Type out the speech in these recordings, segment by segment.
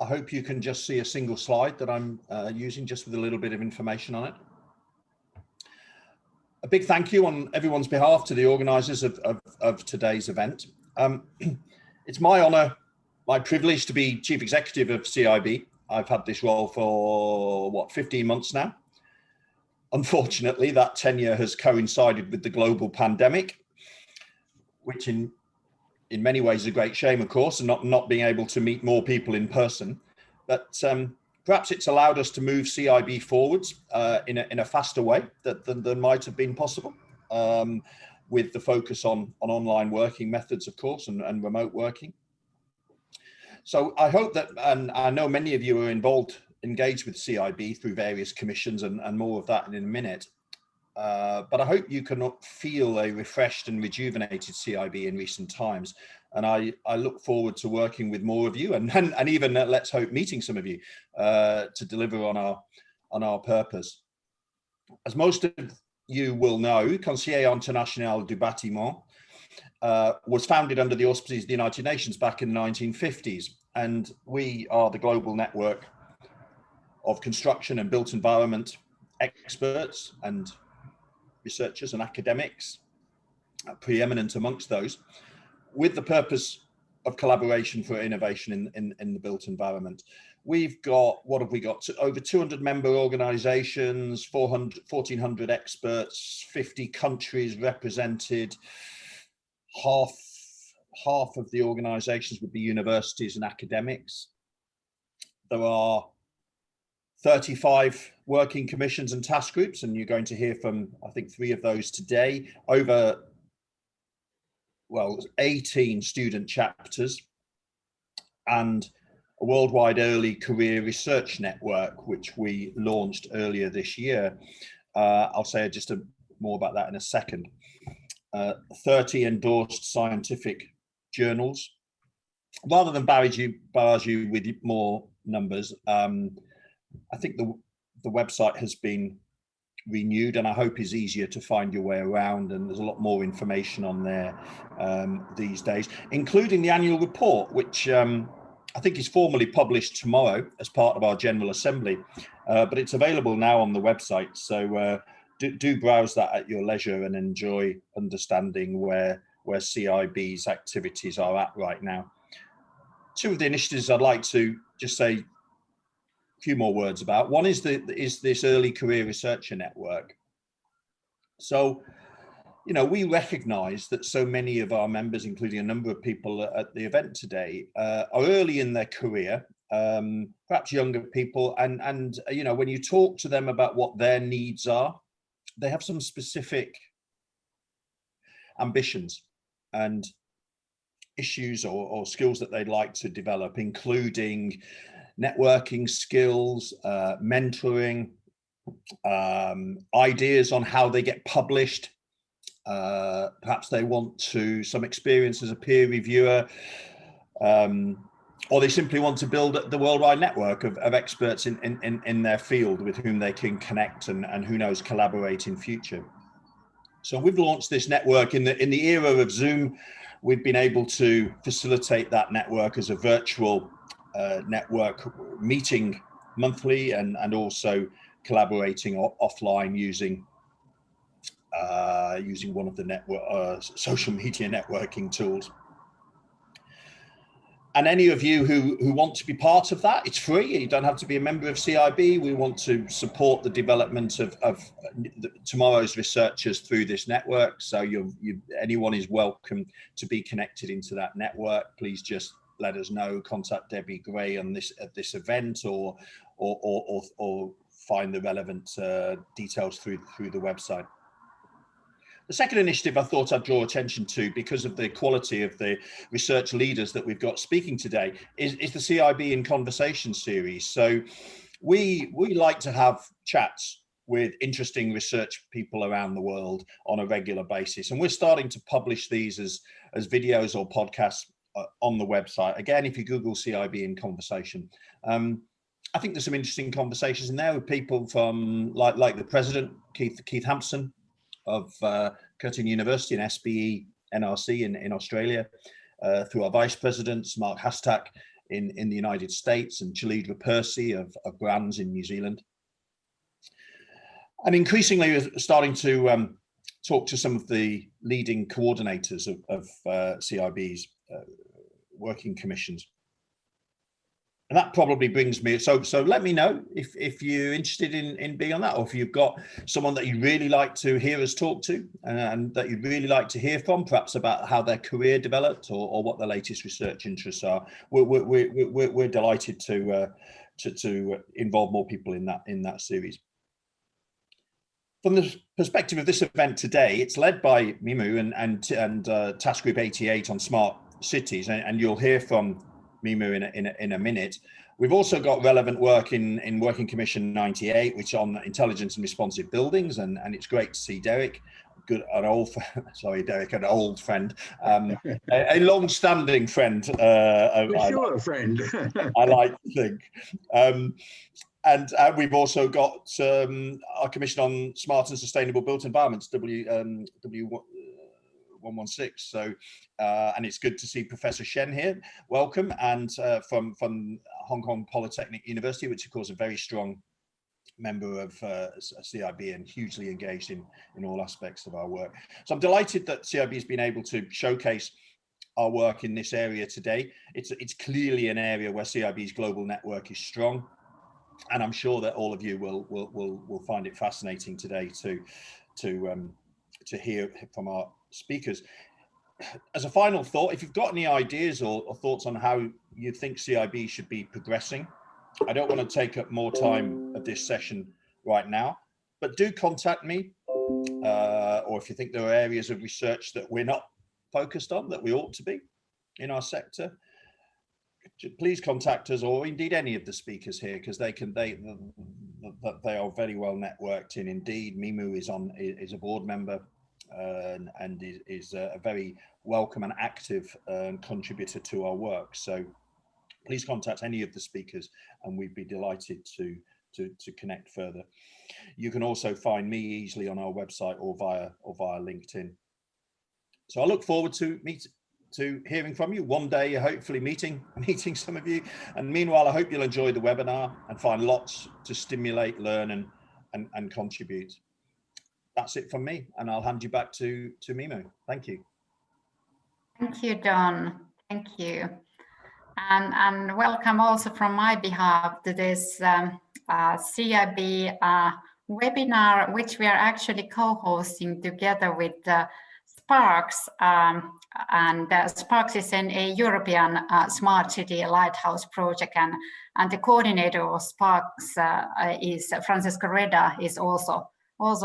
I hope you can just see a single slide that I'm using, just with a little bit of information on it. A big thank you on everyone's behalf to the organisers of today's event. It's my honour, my privilege to be Chief Executive of CIB. I've had this role for, what, 15 months now. Unfortunately, that tenure has coincided with the global pandemic, which in many ways is a great shame, of course, and not being able to meet more people in person. But perhaps it's allowed us to move CIB forwards in a faster way than might have been possible, with the focus on online working methods, of course, and remote working. So I hope that, and I know many of you are engaged with CIB through various commissions and more of that in a minute. But I hope you can feel a refreshed and rejuvenated CIB in recent times. And I look forward to working with more of you and even, let's hope, meeting some of you to deliver on our purpose. As most of you will know, Conseil International du Bâtiment was founded under the auspices of the United Nations back in the 1950s. And we are the global network of construction and built environment experts and researchers and academics, preeminent amongst those, with the purpose of collaboration for innovation in the built environment. We've got, what have we got? Over 200 member organizations, 1,400 experts, 50 countries represented. Half of the organizations would be universities and academics. There are 35 working commissions and task groups, and you're going to hear from, I think, 3 of those today. Over, well, 18 student chapters, and a worldwide early career research network, which we launched earlier this year. I'll say just more about that in a second. 30 endorsed scientific journals. Rather than barrage you with more numbers, I think the website has been renewed, and I hope is easier to find your way around, and there's a lot more information on there these days, including the annual report, which I think is formally published tomorrow as part of our General Assembly, but it's available now on the website, so do browse that at your leisure and enjoy understanding where CIB's activities are at right now. 2 of the initiatives I'd like to just say a few more words about. One is this early career researcher network. So, you know, we recognize that so many of our members, including a number of people at the event today, are early in their career, perhaps younger people, and you know, when you talk to them about what their needs are, they have some specific ambitions and issues or skills that they'd like to develop, including networking skills, mentoring, ideas on how they get published. Perhaps they want some experience as a peer reviewer, or they simply want to build the worldwide network of experts in their field with whom they can connect and who knows, collaborate in future. So we've launched this network in the era of Zoom. We've been able to facilitate that network as a virtual network, meeting monthly and also collaborating offline using one of the network social media networking tools. And any of you who want to be part of that, it's free. You don't have to be a member of CIB. We want to support the development of tomorrow's researchers through this network. So anyone is welcome to be connected into that network. Please just let us know. Contact Debbie Gray at this event, or find the relevant details through the website. The second initiative I thought I'd draw attention to, because of the quality of the research leaders that we've got speaking today, is the CIB in Conversation series. So we like to have chats with interesting research people around the world on a regular basis, and we're starting to publish these as videos or podcasts on the website. Again, if you Google CIB in Conversation, I think there's some interesting conversations in there with people from like the president, Keith Hampson, of Curtin University and SBE NRC in Australia, through our vice presidents, Mark Hastak in the United States, and Jalidra Percy of brands in New Zealand. And increasingly we're starting to talk to some of the leading coordinators of CIB's working commissions. And that probably brings me, so let me know if you're interested in being on that, or if you've got someone that you'd really like to hear us talk to, and that you'd really like to hear from, perhaps about how their career developed, or what their latest research interests are. We're delighted to involve more people in that series. From the perspective of this event today, it's led by Mimu and Task Group 88 on smart cities, and you'll hear from Mimu in a minute. We've also got relevant work in Working Commission 98, which on intelligent and responsive buildings, and it's great to see Derek, an old friend, a long-standing friend. A friend. I like to think. And we've also got our Commission on Smart and Sustainable Built Environments, W116. So, and it's good to see Professor Shen here. Welcome, and from Hong Kong Polytechnic University, which of course is a very strong member of CIB and hugely engaged in all aspects of our work. So I'm delighted that CIB has been able to showcase our work in this area today. It's clearly an area where CIB's global network is strong, and I'm sure that all of you will find it fascinating today to hear from our speakers. As a final thought, if you've got any ideas or thoughts on how you think CIB should be progressing, I don't want to take up more time of this session right now, but do contact me, or if you think there are areas of research that we're not focused on that we ought to be in our sector, please contact us, or indeed any of the speakers here, because they are very well networked in. Indeed, Mimu is a board member and is a very welcome and active contributor to our work. So please contact any of the speakers, and we'd be delighted to connect further. You can also find me easily on our website or via LinkedIn. So I look forward to hearing from you one day, hopefully meeting some of you. And meanwhile, I hope you'll enjoy the webinar and find lots to stimulate, learn, and contribute. That's it from me, and I'll hand you back to Mimu. Thank you. Thank you, Don. Thank you. And welcome also from my behalf to this CIB webinar, which we are actually co-hosting together with SPARCS. SPARCS is a European smart city lighthouse project, and the coordinator of SPARCS is Francesco Reda, is also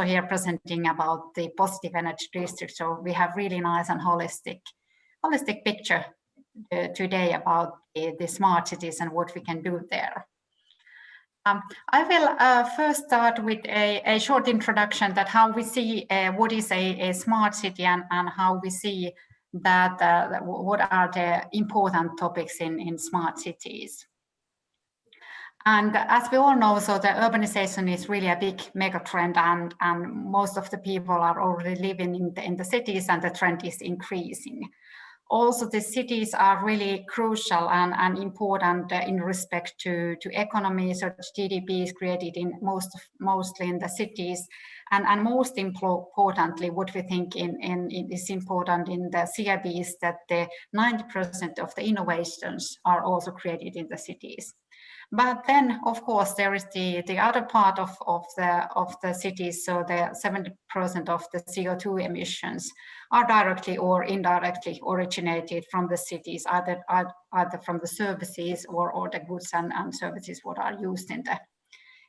here presenting about the positive energy district. So we have really nice and holistic picture today about the smart cities and what we can do there. I will first start with a short introduction that how we see what is a smart city, and how we see that what are the important topics in smart cities. And as we all know, so the urbanization is really a big mega trend, and most of the people are already living in the cities, and the trend is increasing. Also, the cities are really crucial and important in respect to economy. So GDP is created in mostly in the cities, and most importantly, what we think is important in the CIB is that the 90% of the innovations are also created in the cities. But then, of course, there is the other part of the cities. So the 70% of the CO2 emissions are directly or indirectly originated from the cities, either from the services or the goods and services what are used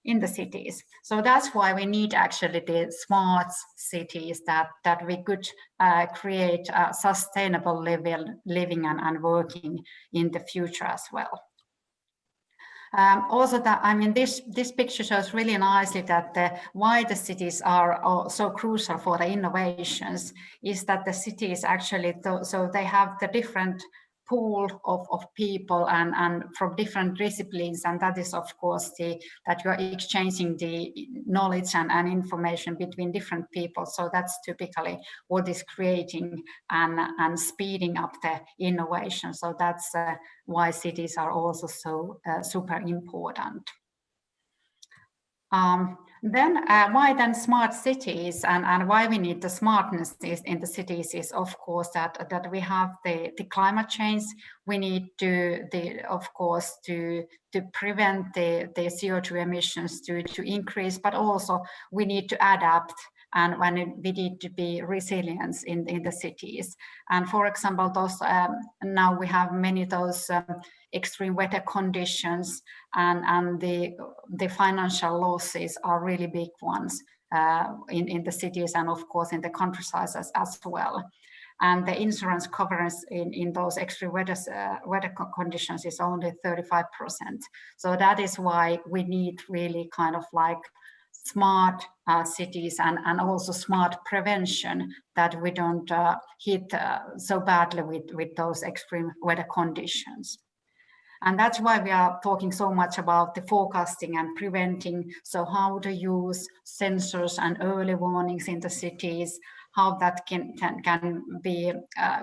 in the cities. So that's why we need actually the smart cities that we could create a sustainable living and working in the future as well. Also, this picture shows really nicely that why the cities are so crucial for the innovations is that the cities actually, so they have the different pool of people and from different disciplines, and that is of course that you are exchanging the knowledge and information between different people. So that's typically what is creating and speeding up the innovation. So that's why cities are also so super important. Why then smart cities, and why we need the smartness in the cities is of course that we have the climate change. We need of course to prevent the CO2 emissions to increase, but also we need to adapt, and when we need to be resilient in the cities. And for example, those now we have many of those extreme weather conditions, and the financial losses are really big ones in the cities and of course in the countryside as well. And the insurance coverage in those extreme weather conditions is only 35%. So that is why we need really kind of like smart cities and also smart prevention, that we don't hit so badly with those extreme weather conditions. And that's why we are talking so much about the forecasting and preventing. So how to use sensors and early warnings in the cities, how that can be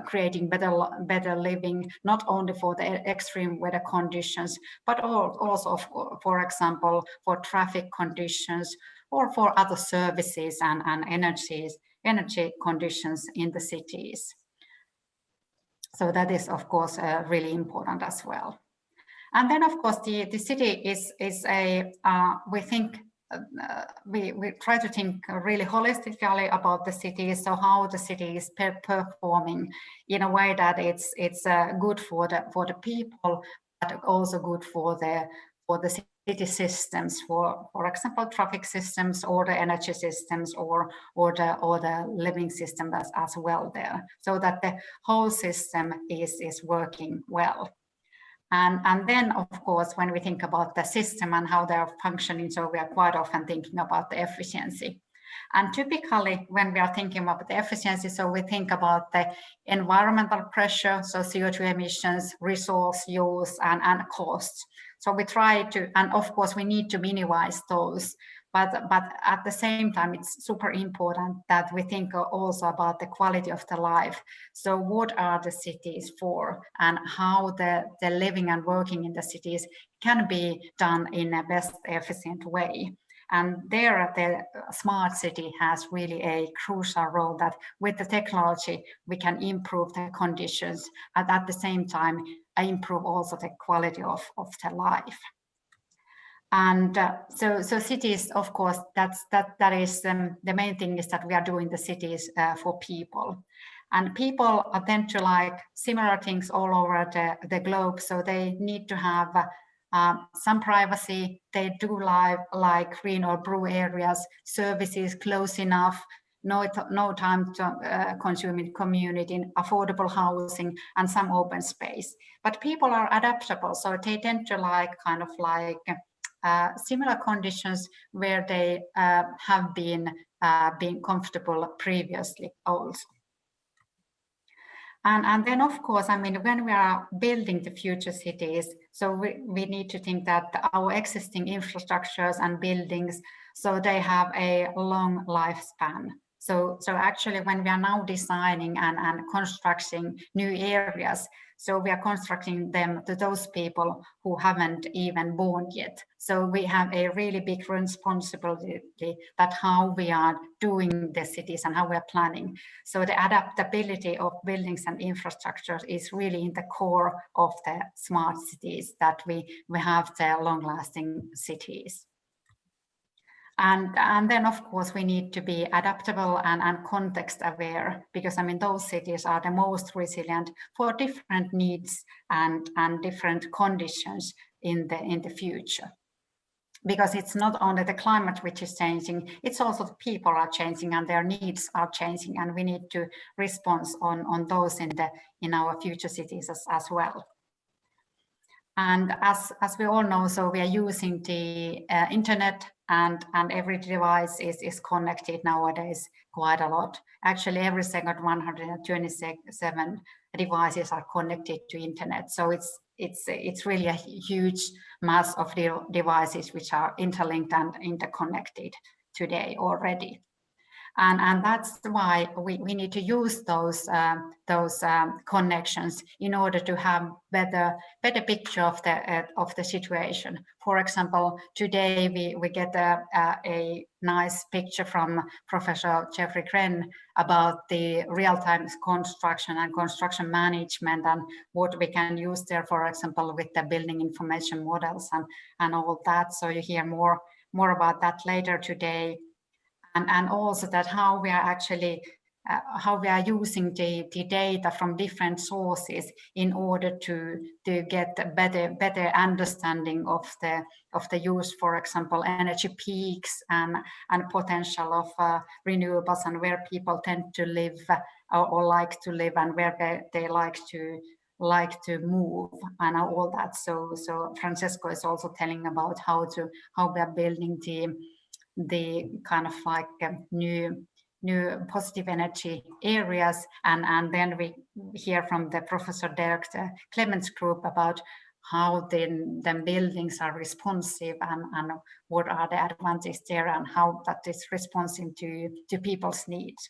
creating better living, not only for the extreme weather conditions, but also, for example, for traffic conditions or for other services and energy conditions in the cities. So that is, of course, really important as well. And then, of course, the city is a, we think, we try to think really holistically about the city. So how the city is performing in a way that it's good for the people, but also good for the city systems, for example, traffic systems or the energy systems or the living system as well there, so that the whole system is working well. And then, of course, when we think about the system and how they are functioning, so we are quite often thinking about the efficiency. And typically, when we are thinking about the efficiency, so we think about the environmental pressure, so CO2 emissions, resource use, and costs. So we try to, and of course, we need to minimize those. But at the same time, it's super important that we think also about the quality of the life. So what are the cities for, and how the living and working in the cities can be done in a best efficient way. And there, the smart city has really a crucial role, that with the technology, we can improve the conditions, and at the same time, improve also the quality of the life. And so cities, of course, that is the main thing, is that we are doing the cities for people. And people tend to like similar things all over the globe, so they need to have some privacy. They do like green or blue areas, services close enough, no time to consuming community, affordable housing, and some open space. But people are adaptable, so they tend to like kind of like similar conditions where they have been comfortable previously also. And then, of course, I mean, when we are building the future cities, so we need to think that our existing infrastructures and buildings, so they have a long lifespan. So actually, when we are now designing and constructing new areas, so we are constructing them to those people who haven't even born yet. So we have a really big responsibility that how we are doing the cities and how we are planning. So the adaptability of buildings and infrastructure is really in the core of the smart cities, that we have the long-lasting cities. And then, of course, we need to be adaptable and context aware, because I mean, those cities are the most resilient for different needs and different conditions in the future. Because it's not only the climate which is changing, it's also the people are changing and their needs are changing, and we need to respond on those in our future cities as well. And as we all know, so we are using the internet, and every device is connected nowadays quite a lot. Actually, every second 127 devices are connected to internet. So it's really a huge mass of devices which are interlinked and interconnected today already. And that's why we need to use those connections in order to have better picture of the situation. For example, today we get a nice picture from Professor Jeffrey Gren about the real-time construction and construction management and what we can use there, for example, with the building information models and all that. So you hear more about that later today. And also that how we are actually using the data from different sources in order to get a better understanding of the use, for example, energy peaks and potential of renewables, and where people tend to live or like to live, and where they like to move and all that. So Francesco is also telling about how we are building the kind of like new positive energy areas, and then we hear from the Professor Dirk Clement's group about how the buildings are responsive and what are the advantages there and how that is responding to people's needs.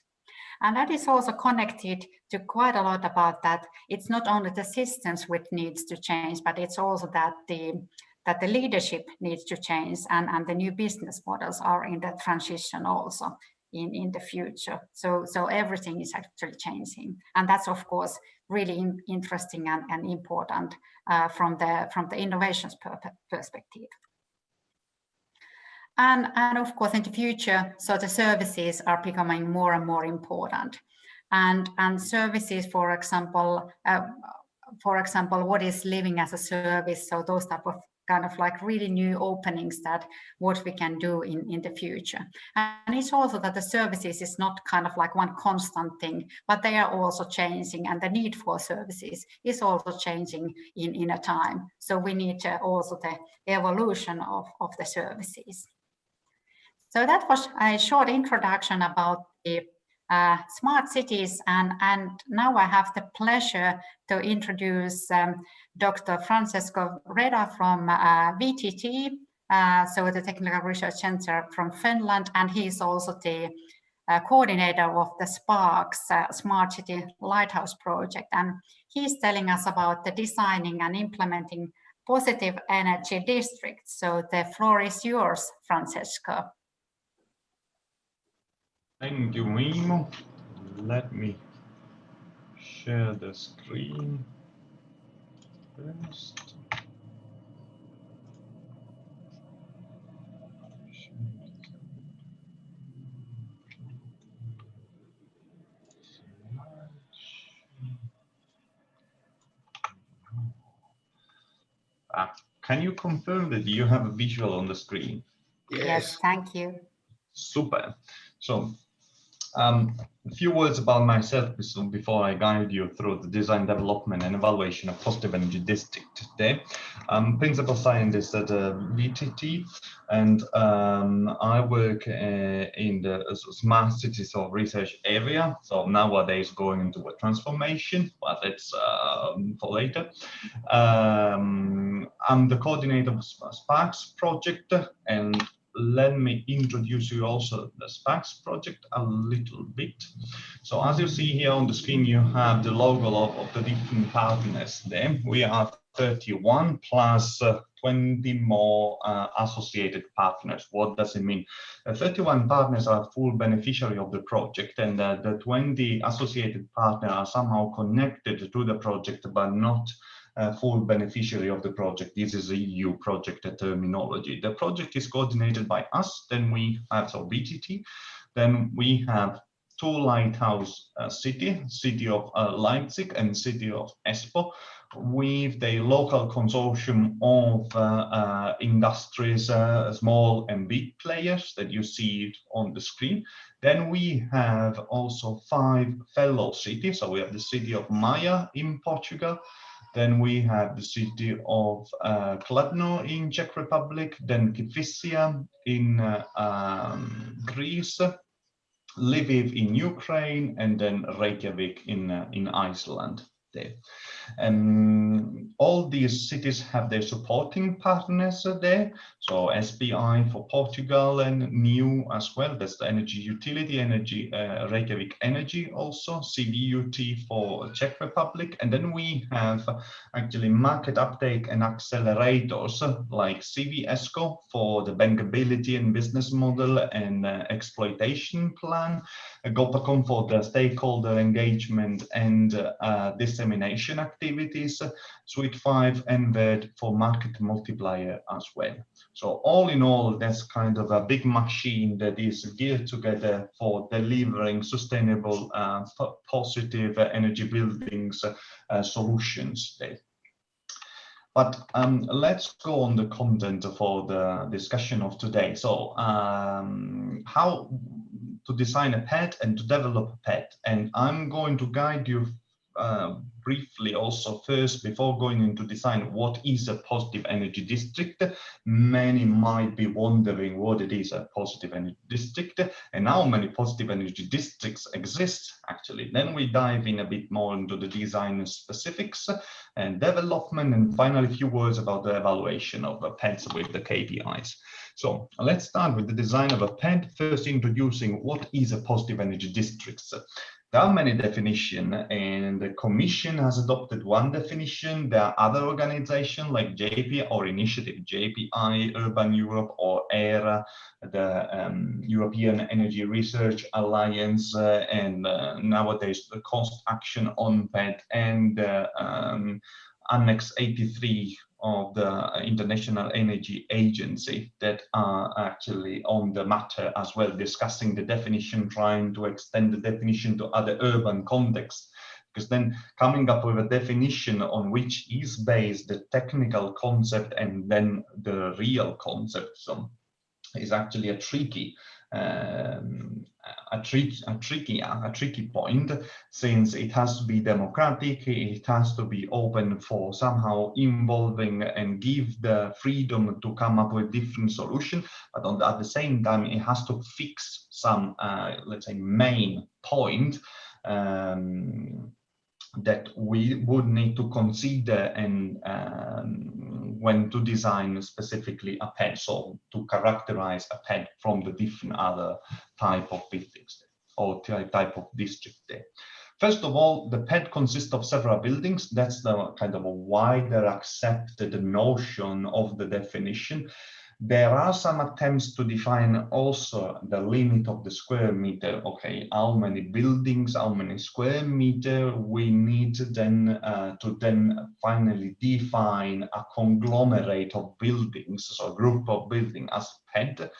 And that is also connected to quite a lot about that. It's not only the systems which needs to change, but it's also that the leadership needs to change, and the new business models are in the transition also in the future. So everything is actually changing, and that's of course really interesting and important from the innovations perspective. And of course in the future, so the services are becoming more and more important, and services, for example, what is living as a service, so those type of kind of like really new openings that what we can do in the future. And it's also that the services is not kind of like one constant thing, but they are also changing, and the need for services is also changing in a time. So we need also the evolution of the services. So that was a short introduction about the smart cities, and now I have the pleasure to introduce Dr. Francesco Reda from VTT, so the Technical Research Center from Finland, and he's also the coordinator of the SPARCS Smart City Lighthouse project, and he's telling us about the designing and implementing positive energy districts. So the floor is yours, Francesco. Thank you, Mimo. Let me share the screen first. Can you confirm that you have a visual on the screen? Yes, thank you. Super. So a few words about myself before I guide you through the design, development, and evaluation of positive energy district today. I'm principal scientist at VTT, and I work in the smart cities of research area. So nowadays going into a transformation, but it's for later. I'm the coordinator of SPARCS project, and let me introduce you also the SPARCS project a little bit. So as you see here on the screen, you have the logo of the different partners there. We are 31 plus 20 more associated partners. What does it mean? 31 partners are full beneficiary of the project, and the 20 associated partners are somehow connected to the project, but not full beneficiary of the project. This is a EU project terminology. The project is coordinated by us, then we have, so VTT, then we have two lighthouse city of Leipzig and city of Espoo, with the local consortium of industries, small and big players that you see it on the screen. Then we have also 5 fellow cities. So we have the city of Maia in Portugal. Then we have the city of Kladno in Czech Republic, then Kifisia in Greece, Lviv in Ukraine, and then Reykjavik in Iceland. there. All these cities have their supporting partners there. So SPI for Portugal and new as well. That's the energy utility, Reykjavik Energy also, CBUT for Czech Republic. And then we have actually market uptake and accelerators like CVESCO for the bankability and business model and exploitation plan, GOPACOM for the stakeholder engagement and dissemination activities, Suite 5 and VED for market multiplier as well. So all in all, that's kind of a big machine that is geared together for delivering sustainable, positive energy buildings solutions there. But let's go on the content for the discussion of today. So how to design a PET and to develop a PET. And I'm going to guide you briefly also first before going into design what is a positive energy district. Many might be wondering what it is, a positive energy district, and how many positive energy districts exist actually. Then we dive in a bit more into the design specifics and development, and finally a few words about the evaluation of PETs with the KPIs. So let's start with the design of a PET, first introducing what is a positive energy district. There are many definitions, and the Commission has adopted one definition. There are other organizations like JPI or Initiative JPI, Urban Europe, or ERA, the European Energy Research Alliance, and nowadays the Cost Action on PET and Annex 83 of the International Energy Agency that are actually on the matter as well, discussing the definition, trying to extend the definition to other urban contexts, because then coming up with a definition on which is based the technical concept and then the real concept is actually a tricky point, since it has to be democratic, it has to be open for somehow involving and give the freedom to come up with different solutions, but at the same time it has to fix some let's say main point that we would need to consider and when to design specifically a PET, so to characterize a PET from the different other type of buildings or type of district there. First of all, the PET consists of several buildings. That's the kind of a wider accepted notion of the definition. There are some attempts to define also the limit of the square meter. Okay, how many buildings, how many square meter we need then to then finally define a conglomerate of buildings, so a group of buildings as PET.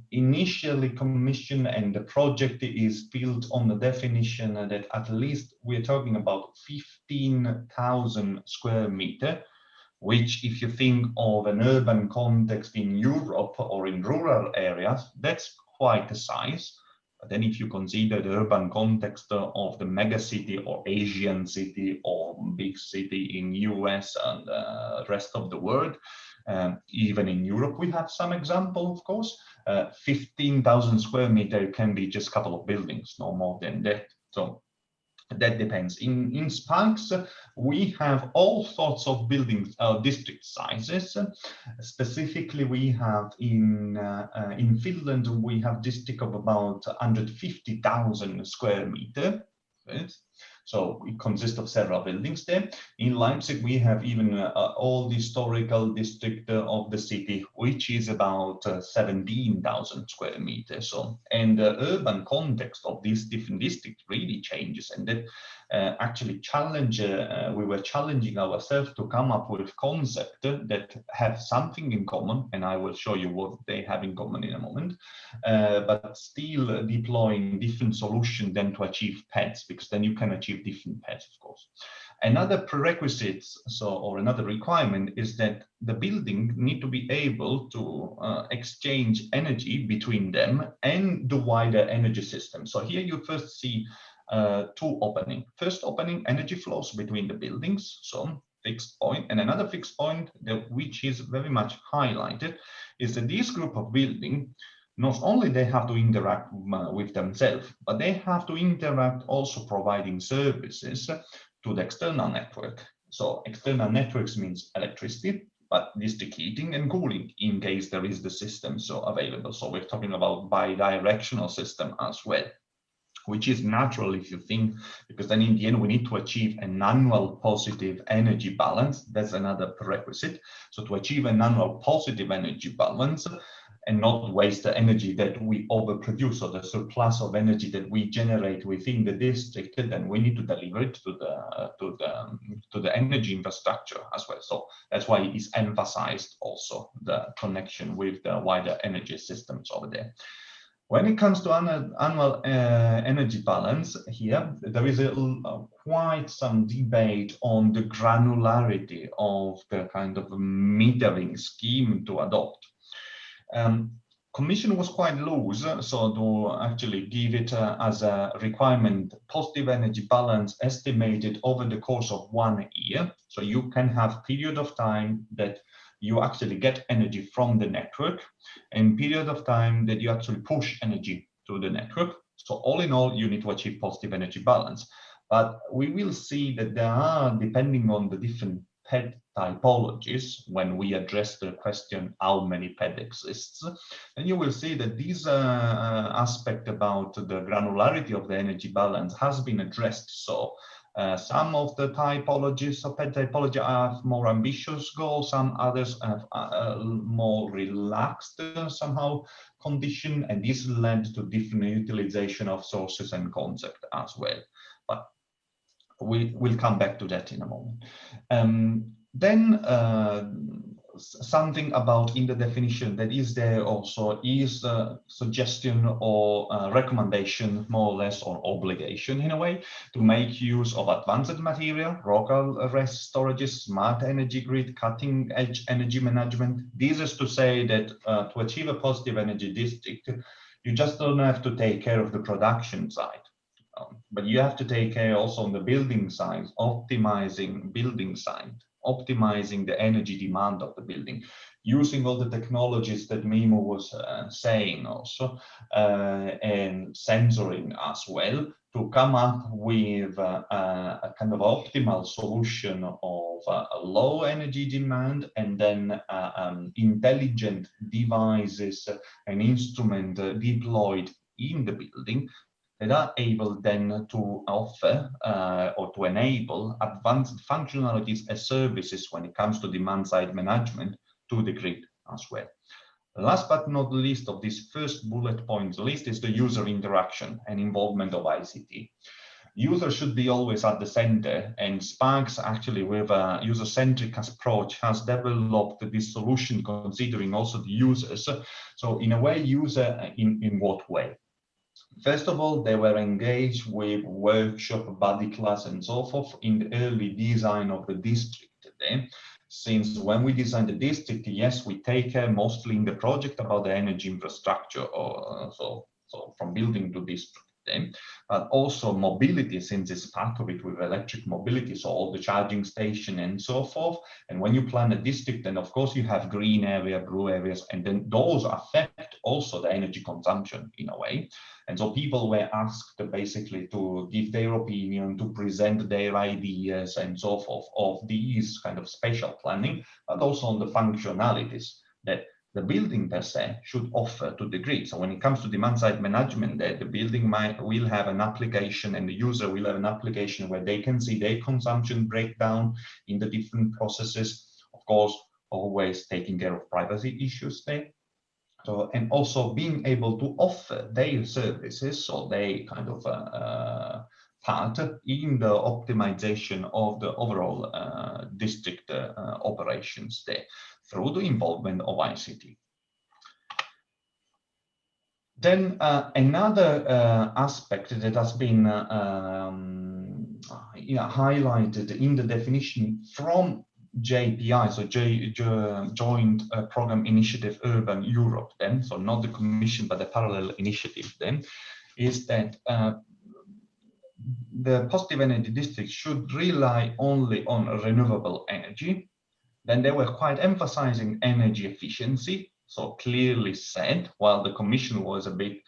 Initially Commission and the project is built on the definition that at least we're talking about 15,000 square meter, which if you think of an urban context in Europe or in rural areas, that's quite a size. But then if you consider the urban context of the mega city or Asian city or big city in US and the rest of the world, even in Europe, we have some example, of course, 15,000 square meter can be just a couple of buildings, no more than that. So that depends. In SPARCS, we have all sorts of buildings, district sizes. Specifically, we have in Finland, we have district of about 150,000 square meter. Right? So it consists of several buildings there. In Leipzig, we have even all the historical district of the city, which is about 17,000 square meters. So, and the urban context of these different districts really changes, and that actually we were challenging ourselves to come up with concepts that have something in common, and I will show you what they have in common in a moment, but still deploying different solutions then to achieve PETs, because then you can achieve different PETs, of course. Another prerequisite, or another requirement, is that the building need to be able to exchange energy between them and the wider energy system. So here you first see two openings. First opening, energy flows between the buildings, so fixed point, and another fixed point which is very much highlighted is that this group of buildings, not only they have to interact with themselves, but they have to interact also providing services to the external network. So external networks means electricity, but district heating and cooling in case there is the system so available. So we're talking about bi-directional system as well, which is natural if you think, because then in the end we need to achieve an annual positive energy balance. That's another prerequisite. So to achieve an annual positive energy balance and not waste the energy that we overproduce, or the surplus of energy that we generate within the district, then we need to deliver it to the energy infrastructure as well. So that's why it's emphasized also the connection with the wider energy systems over there. When it comes to annual energy balance, here there is quite some debate on the granularity of the kind of metering scheme to adopt. Commission was quite loose, so to actually give it as a requirement, positive energy balance estimated over the course of 1 year. So you can have period of time that you actually get energy from the network, and period of time that you actually push energy to the network. So all in all, you need to achieve positive energy balance. But we will see that there are, depending on the different PED typologies, when we address the question how many PED exists, and you will see that this aspect about the granularity of the energy balance has been addressed. So some of the typologies of PED typology have more ambitious goals, some others have more relaxed somehow condition, and this led to different utilization of sources and concept as well. But we'll come back to that in a moment. Then something about in the definition that is there also is a suggestion or a recommendation, more or less, or obligation in a way, to make use of advanced material, local rest storages, smart energy grid, cutting edge energy management. This is to say that to achieve a positive energy district, you just don't have to take care of the production side. But you have to take care also on the building side, optimizing building side, optimizing the energy demand of the building, using all the technologies that Mimo was saying also, and sensoring as well, to come up with a kind of optimal solution of a low energy demand, and then intelligent devices and instrument deployed in the building that are able then to offer or to enable advanced functionalities as services when it comes to demand-side management to the grid as well. Last but not least of this first bullet points list is the user interaction and involvement of ICT. User should be always at the center, and SPARCS actually with a user-centric approach has developed this solution considering also the users. So in a way, user in what way? First of all, they were engaged with workshop, body class, and so forth in the early design of the district. Since when we design the district, yes, we take care mostly in the project about the energy infrastructure, or so from building to district. But also mobility, since it's part of it with electric mobility, so all the charging station and so forth. And when you plan a district, then of course you have green area, blue areas, and then those affect also the energy consumption in a way. And so people were asked basically to give their opinion, to present their ideas and so forth of these kind of spatial planning, but also on the functionalities that the building per se should offer to the grid. So when it comes to demand-side management, the building will have an application, and the user will have an application where they can see their consumption breakdown in the different processes, of course, always taking care of privacy issues there. So, and also being able to offer their services, so they kind of part in the optimization of the overall district operations there, through the involvement of ICT. Then another aspect that has been highlighted in the definition from JPI, so Joint Program Initiative Urban Europe, then, so not the Commission, but the parallel initiative, then, is that the positive energy district should rely only on renewable energy. Then they were quite emphasizing energy efficiency, so clearly said, while the Commission was a bit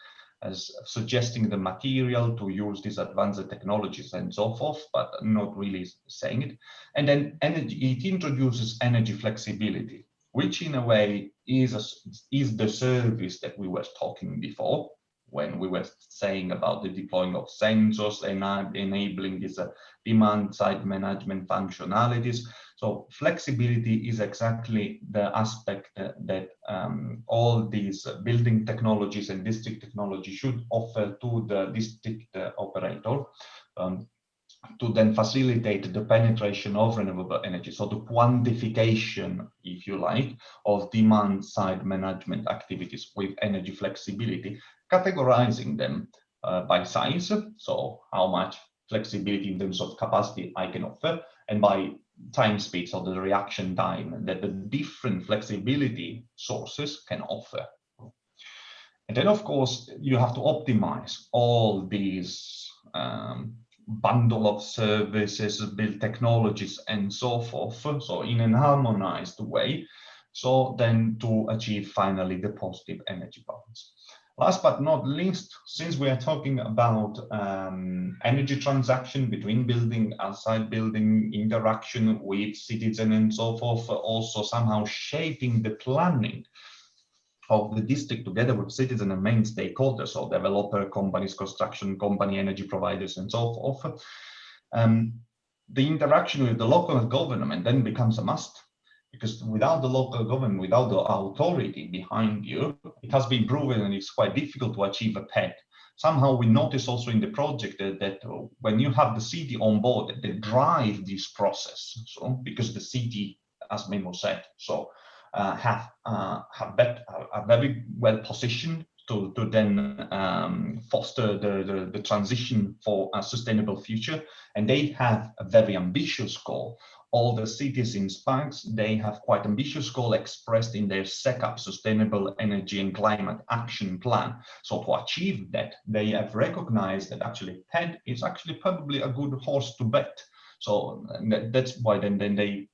as suggesting the material to use these advanced technologies and so forth, but not really saying it. And then it introduces energy flexibility, which in a way is the service that we were talking before, when we were saying about the deploying of sensors and enabling these demand side management functionalities. So flexibility is exactly the aspect that all these building technologies and district technology should offer to the district operator, to then facilitate the penetration of renewable energy. So the quantification, if you like, of demand side management activities with energy flexibility, categorizing them by size, so how much flexibility in terms of capacity I can offer, and by time speed, so the reaction time that the different flexibility sources can offer. And then, of course, you have to optimize all these bundle of services, build technologies, and so forth, so in an harmonized way, so then to achieve finally the positive energy balance. Last but not least, since we are talking about energy transaction between building, outside building, interaction with citizen and so forth, also somehow shaping the planning of the district together with citizen and main stakeholders, so developer companies, construction company, energy providers, and so forth. The interaction with the local government then becomes a must, because without the local government, without the authority behind you, it has been proven and it's quite difficult to achieve a PET. Somehow we notice also in the project that when you have the city on board, they drive this process. So because the city, as Memo said, so are very well positioned to then foster the transition for a sustainable future, and they have a very ambitious goal. All the cities in SPARCS, they have quite ambitious goal expressed in their SECAP, Sustainable Energy and Climate Action Plan. So to achieve that, they have recognized that actually PED is actually probably a good horse to bet. So that's why then they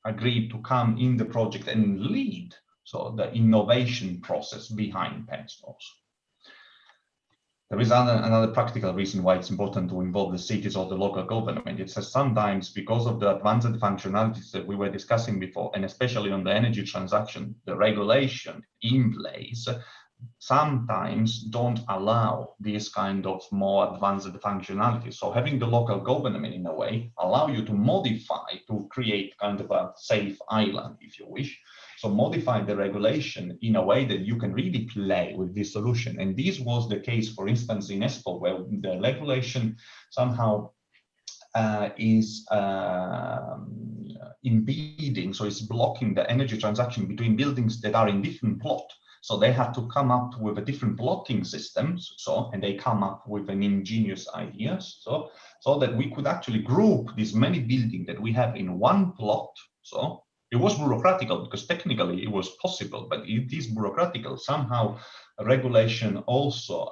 agreed to come in the project and lead so the innovation process behind PED stores. There is another practical reason why it's important to involve the cities or the local government. It's that sometimes because of the advanced functionalities that we were discussing before, and especially on the energy transaction, the regulation in place sometimes don't allow this kind of more advanced functionalities. So having the local government in a way allow you to modify, to create kind of a safe island, if you wish. So modify the regulation in a way that you can really play with this solution. And this was the case, for instance, in Espoo, where the regulation somehow is impeding, so it's blocking the energy transaction between buildings that are in different plot. So they have to come up with a different plotting systems. So, and they come up with an ingenious ideas. So that we could actually group these many buildings that we have in one plot. So it was bureaucratical because technically it was possible, but it is bureaucratical. Somehow regulation also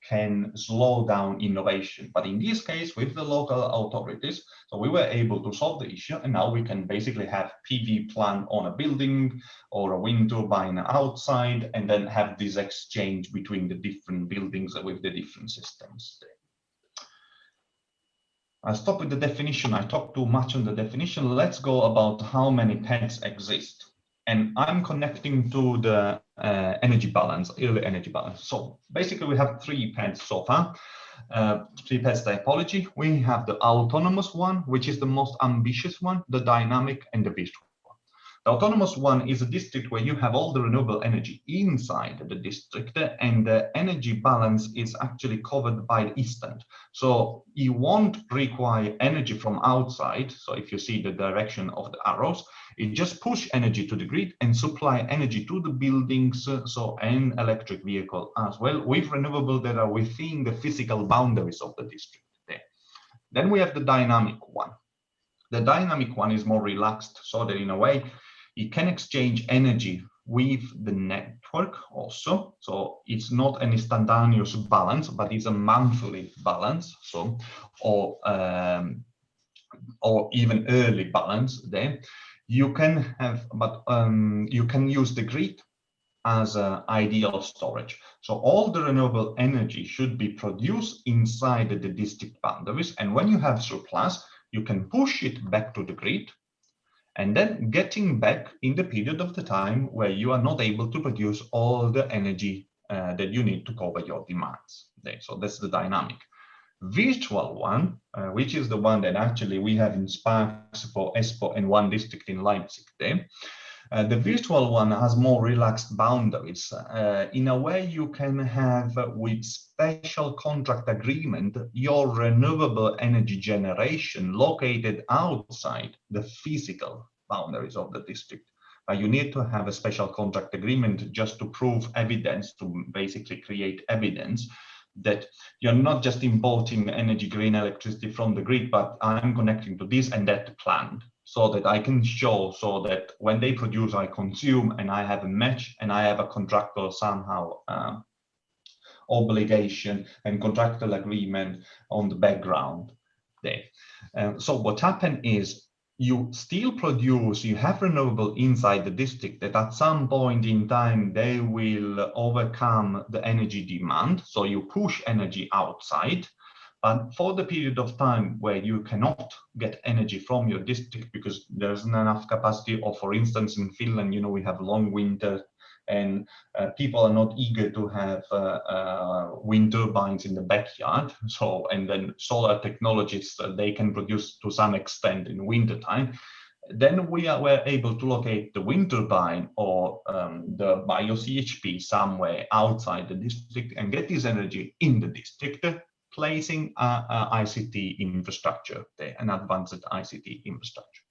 can slow down innovation. But in this case, with the local authorities, so we were able to solve the issue, and now we can basically have PV plant on a building or a wind turbine outside, and then have this exchange between the different buildings with the different systems. I'll stop with the definition. I talked too much on the definition. Let's go about how many PEDs exist. And I'm connecting to the energy balance, early energy balance. So basically we have three PEDs so far, three PEDs typology. We have the autonomous one, which is the most ambitious one, the dynamic and the virtual. The autonomous one is a district where you have all the renewable energy inside the district, and the energy balance is actually covered by the instant. So you won't require energy from outside. So if you see the direction of the arrows, it just push energy to the grid and supply energy to the buildings, so and electric vehicle as well, with renewable that are within the physical boundaries of the district there. Then we have the dynamic one. The dynamic one is more relaxed, so that in a way, it can exchange energy with the network also. So it's not an instantaneous balance, but it's a monthly balance. So, or even early balance there. You can have, but you can use the grid as ideal storage. So all the renewable energy should be produced inside the district boundaries. And when you have surplus, you can push it back to the grid and then getting back in the period of the time where you are not able to produce all the energy that you need to cover your demands. Okay, so that's the dynamic. Virtual one, which is the one that actually we have in SPARCS for Espoo and one district in Leipzig. The virtual one has more relaxed boundaries. In a way, you can have with special contract agreement your renewable energy generation located outside the physical boundaries of the district. You need to have a special contract agreement just to prove evidence, to basically create evidence that you're not just importing energy, green electricity from the grid, but I'm connecting to this and that plant, so that I can show, so that when they produce, I consume, and I have a match, and I have a contractual somehow obligation and contractual agreement on the background there. So what happened is, you still produce, you have renewable inside the district that at some point in time, they will overcome the energy demand. So you push energy outside, but for the period of time where you cannot get energy from your district because there's not enough capacity, or for instance, in Finland, you know, we have long winter and people are not eager to have wind turbines in the backyard. So, and then solar technologies, they can produce to some extent in winter time. Then we're able to locate the wind turbine or the bio-CHP somewhere outside the district and get this energy in the district, placing ICT infrastructure there, an advanced ICT infrastructure.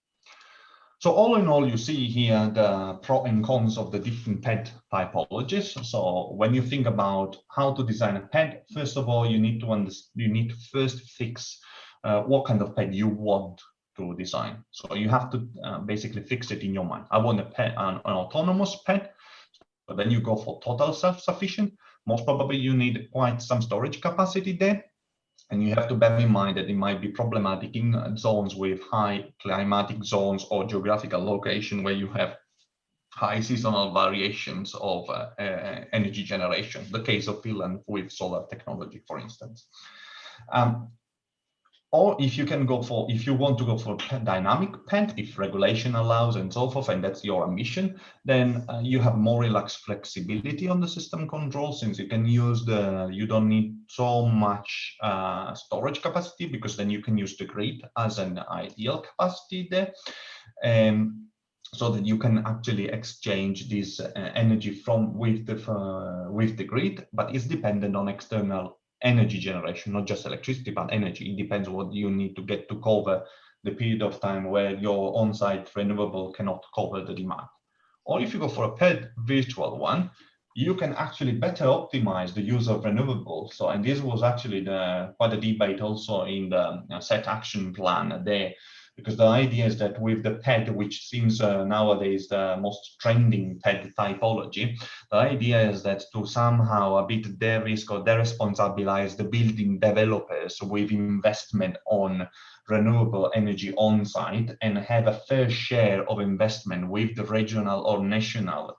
So all in all, you see here the pro and cons of the different PED typologies. So when you think about how to design a PED, first of all, you need to first fix what kind of PED you want to design. So you have to basically fix it in your mind. I want a PED, an autonomous PED. But then you go for total self-sufficient. Most probably you need quite some storage capacity there. And you have to bear in mind that it might be problematic in zones with high climatic zones or geographical location where you have high seasonal variations of energy generation. The case of Finland with solar technology, for instance. Or if you want to go for dynamic PED, if regulation allows and so forth, and that's your ambition, then you have more relaxed flexibility on the system control, since you can use you don't need so much storage capacity, because then you can use the grid as an ideal capacity there. So that you can actually exchange this energy with the grid, but it's dependent on external energy generation, not just electricity, but energy. It depends what you need to get to cover the period of time where your on-site renewable cannot cover the demand. Or if you go for a PED virtual one, you can actually better optimize the use of renewables. So, and this was actually quite a debate also in the set action plan there, because the idea is that with the PED, which seems nowadays the most trending PED typology, the idea is that to somehow a bit de-risk or de-responsibilize the building developers with investment on renewable energy on site, and have a fair share of investment with the regional or national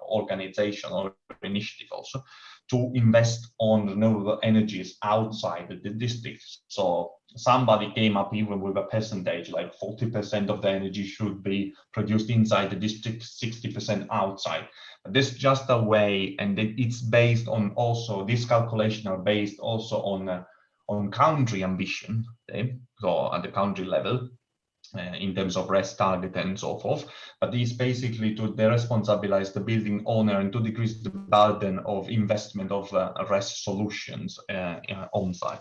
organization or initiative also to invest on renewable energies outside the district. So somebody came up even with a percentage, like 40% of the energy should be produced inside the district, 60% outside. But this is just a way, and it's based on also, these calculations are based also on country ambition, okay? So at the country level, in terms of RES target and so forth, but this basically to de-responsibilize the building owner and to decrease the burden of investment of RES solutions on site.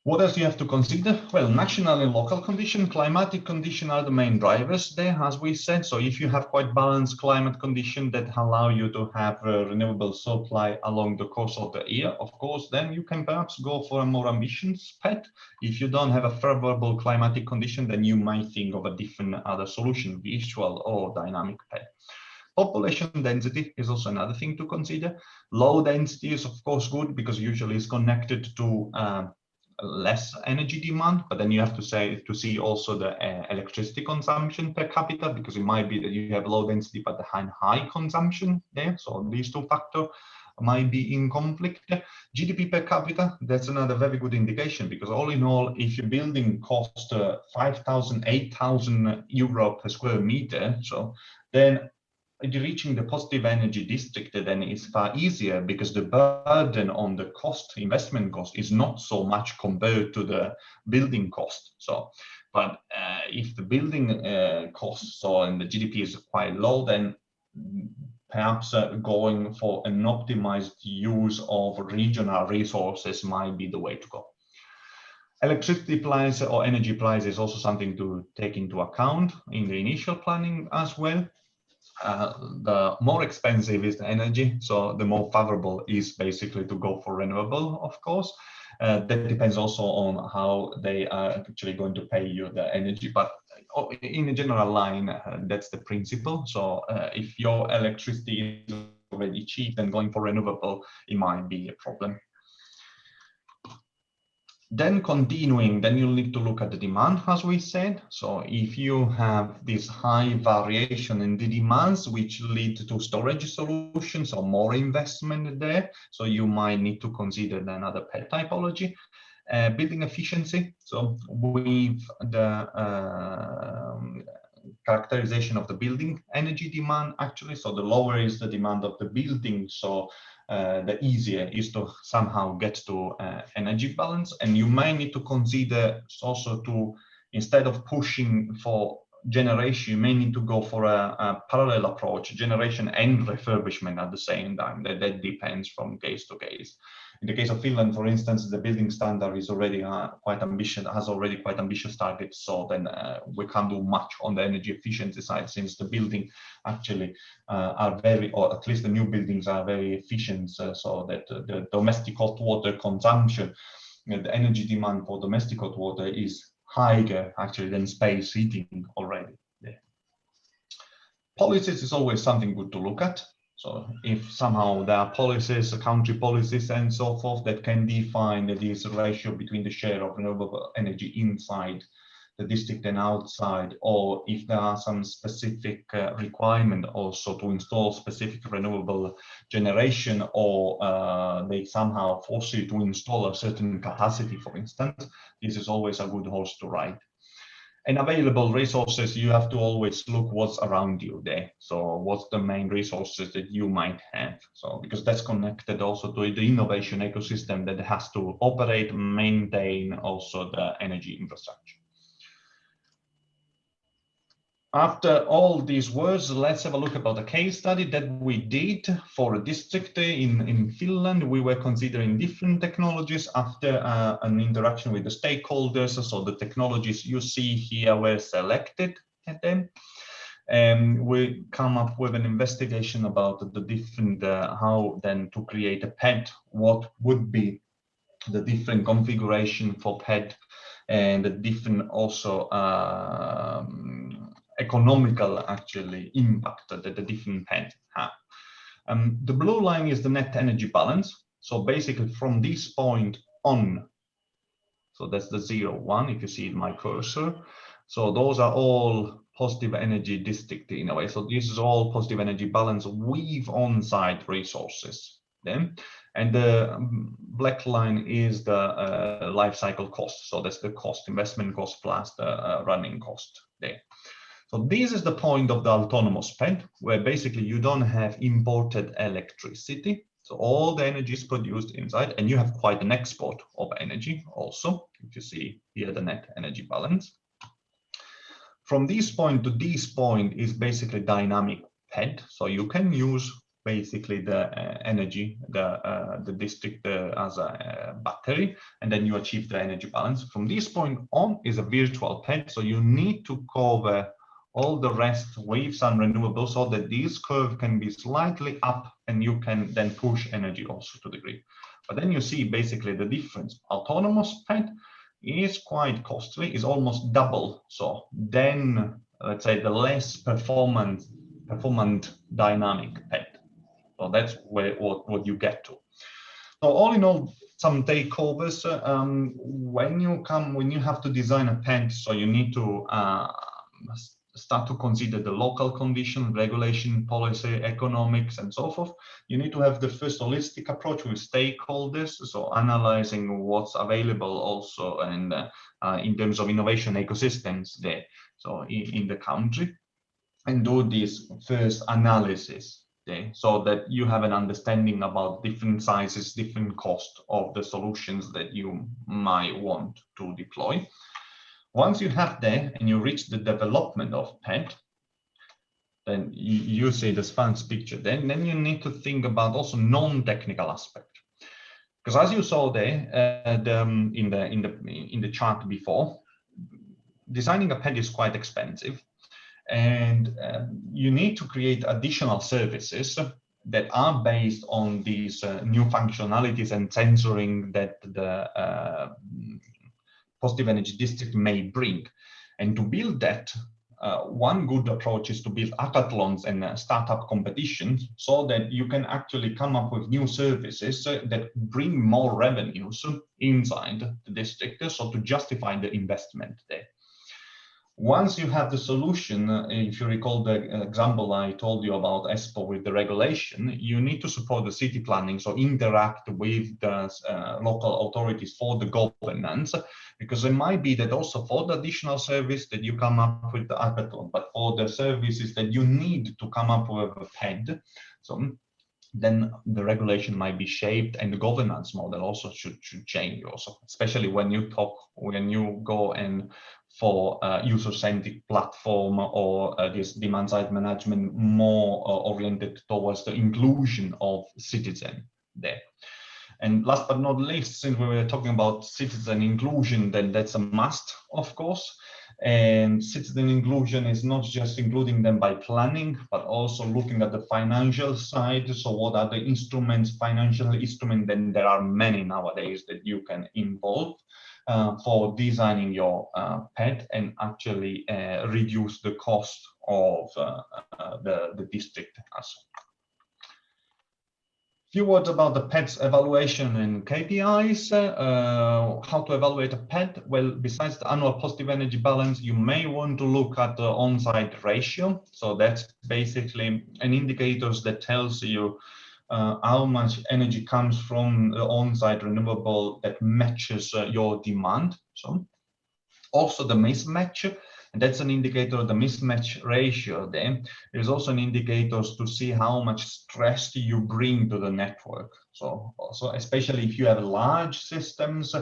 What else do you have to consider? Well, national and local condition, climatic condition are the main drivers there, as we said. So if you have quite balanced climate condition that allow you to have a renewable supply along the course of the year, of course, then you can perhaps go for a more ambitious PED. If you don't have a favorable climatic condition, then you might think of a different other solution, virtual or dynamic PED. Population density is also another thing to consider. Low density is of course good, because usually it's connected to less energy demand, but then you have to see also the electricity consumption per capita, because it might be that you have low density but high consumption there. So these two factors might be in conflict. GDP per capita, that's another very good indication, because all in all, if your building costs 5,000, 8,000 euro per square meter, so then reaching the positive energy district then is far easier, because the burden on the investment cost is not so much compared to the building cost. So, but if the building costs and the GDP is quite low, then perhaps going for an optimized use of regional resources might be the way to go. Electricity price or energy price is also something to take into account in the initial planning as well. The more expensive is the energy, so the more favorable is basically to go for renewable, of course. That depends also on how they are actually going to pay you the energy, but in a general line, that's the principle. So if your electricity is already cheap, then going for renewable, it might be a problem. Then continuing, then you'll need to look at the demand, as we said. So if you have this high variation in the demands, which lead to storage solutions or more investment there, so you might need to consider another PET typology. Building efficiency, so with the characterization of the building energy demand, actually, so the lower is the demand of the building, so the easier is to somehow get to energy balance. And you may need to consider also to, instead of pushing for generation, you may need to go for a parallel approach, generation and refurbishment at the same time. That depends from case to case. In the case of Finland, for instance, the building standard is already quite ambitious, has already quite ambitious targets. So then we can't do much on the energy efficiency side, since the building actually are very, or at least the new buildings are very efficient, so that the domestic hot water consumption, the energy demand for domestic hot water is higher actually than space heating already there. Policies is always something good to look at. So if somehow there are policies, country policies and so forth that can define this ratio between the share of renewable energy inside the district and outside, or if there are some specific requirement also to install specific renewable generation, or they somehow force you to install a certain capacity, for instance, this is always a good horse to ride. And available resources, you have to always look what's around you there. So what's the main resources that you might have? So because that's connected also to the innovation ecosystem that has to operate, maintain also the energy infrastructure. After all these words, let's have a look about the case study that we did for a district in Finland. We were considering different technologies after an interaction with the stakeholders. So the technologies you see here were selected at them. And we come up with an investigation about the different, how then to create a PET, what would be the different configuration for PET, and the different also economical actually impact that the different PET have. The blue line is the net energy balance. So basically from this point on, so that's the 0, 1, if you see my cursor. So those are all positive energy district in a way. So this is all positive energy balance with on-site resources then. And the black line is the life cycle cost. So that's the cost, investment cost plus the running cost there. So this is the point of the autonomous PET, where basically you don't have imported electricity. So all the energy is produced inside, and you have quite an export of energy also, if you see here the net energy balance. From this point to this point is basically dynamic PET. So you can use basically the energy, the district as a battery, and then you achieve the energy balance. From this point on is a virtual PET. So you need to cover all the rest with some renewables so that this curve can be slightly up, and you can then push energy also to the grid. But then you see basically the difference. Autonomous PET is quite costly, is almost double. So then let's say the less performant dynamic PET. So that's where what you get to. So all in all, some takeovers. When you have to design a PET, so you need to start to consider the local condition, regulation, policy, economics, and so forth. You need to have the first holistic approach with stakeholders, so analyzing what's available also, and in terms of innovation ecosystems there, so in the country, and do this first analysis there, so that you have an understanding about different sizes, different cost of the solutions that you might want to deploy. Once you have that and you reach the development of PET, then you see the SPARCS picture. Then you need to think about also non-technical aspect, because as you saw there in the chart before, designing a PET is quite expensive, and you need to create additional services that are based on these new functionalities and sensoring that the positive energy district may bring. And to build that, one good approach is to build hackathons and startup competitions, so that you can actually come up with new services that bring more revenues inside the district, so to justify the investment there. Once you have the solution, if you recall the example I told you about ESPO with the regulation, you need to support the city planning, so interact with the local authorities for the governance, because it might be that also for the additional service that you come up with the hackathon, but for the services that you need to come up with a PED, so then the regulation might be shaped, and the governance model also should change also, especially when you go and for user-centric platform, or this demand-side management more oriented towards the inclusion of citizen there. And last but not least, since we were talking about citizen inclusion, then that's a must, of course. And citizen inclusion is not just including them by planning, but also looking at the financial side. So what are the instruments, financial instruments? Then there are many nowadays that you can involve for designing your PET and actually reduce the cost of the district as well. Few words about the PET's evaluation and KPIs. How to evaluate a PET? Well, besides the annual positive energy balance, you may want to look at the on-site ratio. So that's basically an indicator that tells you how much energy comes from the on-site renewable that matches your demand. So also the mismatch, and that's an indicator of the mismatch ratio. Then there's also an indicator to see how much stress you bring to the network. So especially if you have large systems,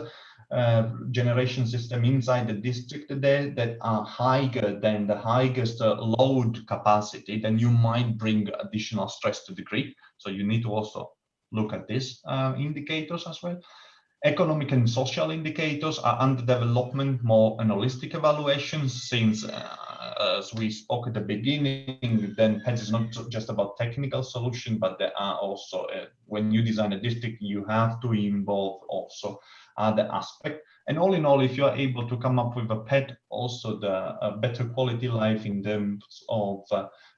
generation system inside the district there that are higher than the highest load capacity, then you might bring additional stress to the grid. So you need to also look at these indicators as well. Economic and social indicators are under development, more an holistic evaluation, since as we spoke at the beginning, then PET is not just about technical solution, but there are also, when you design a district, you have to involve also other aspects. And all in all, if you are able to come up with a PET, also the better quality life in terms of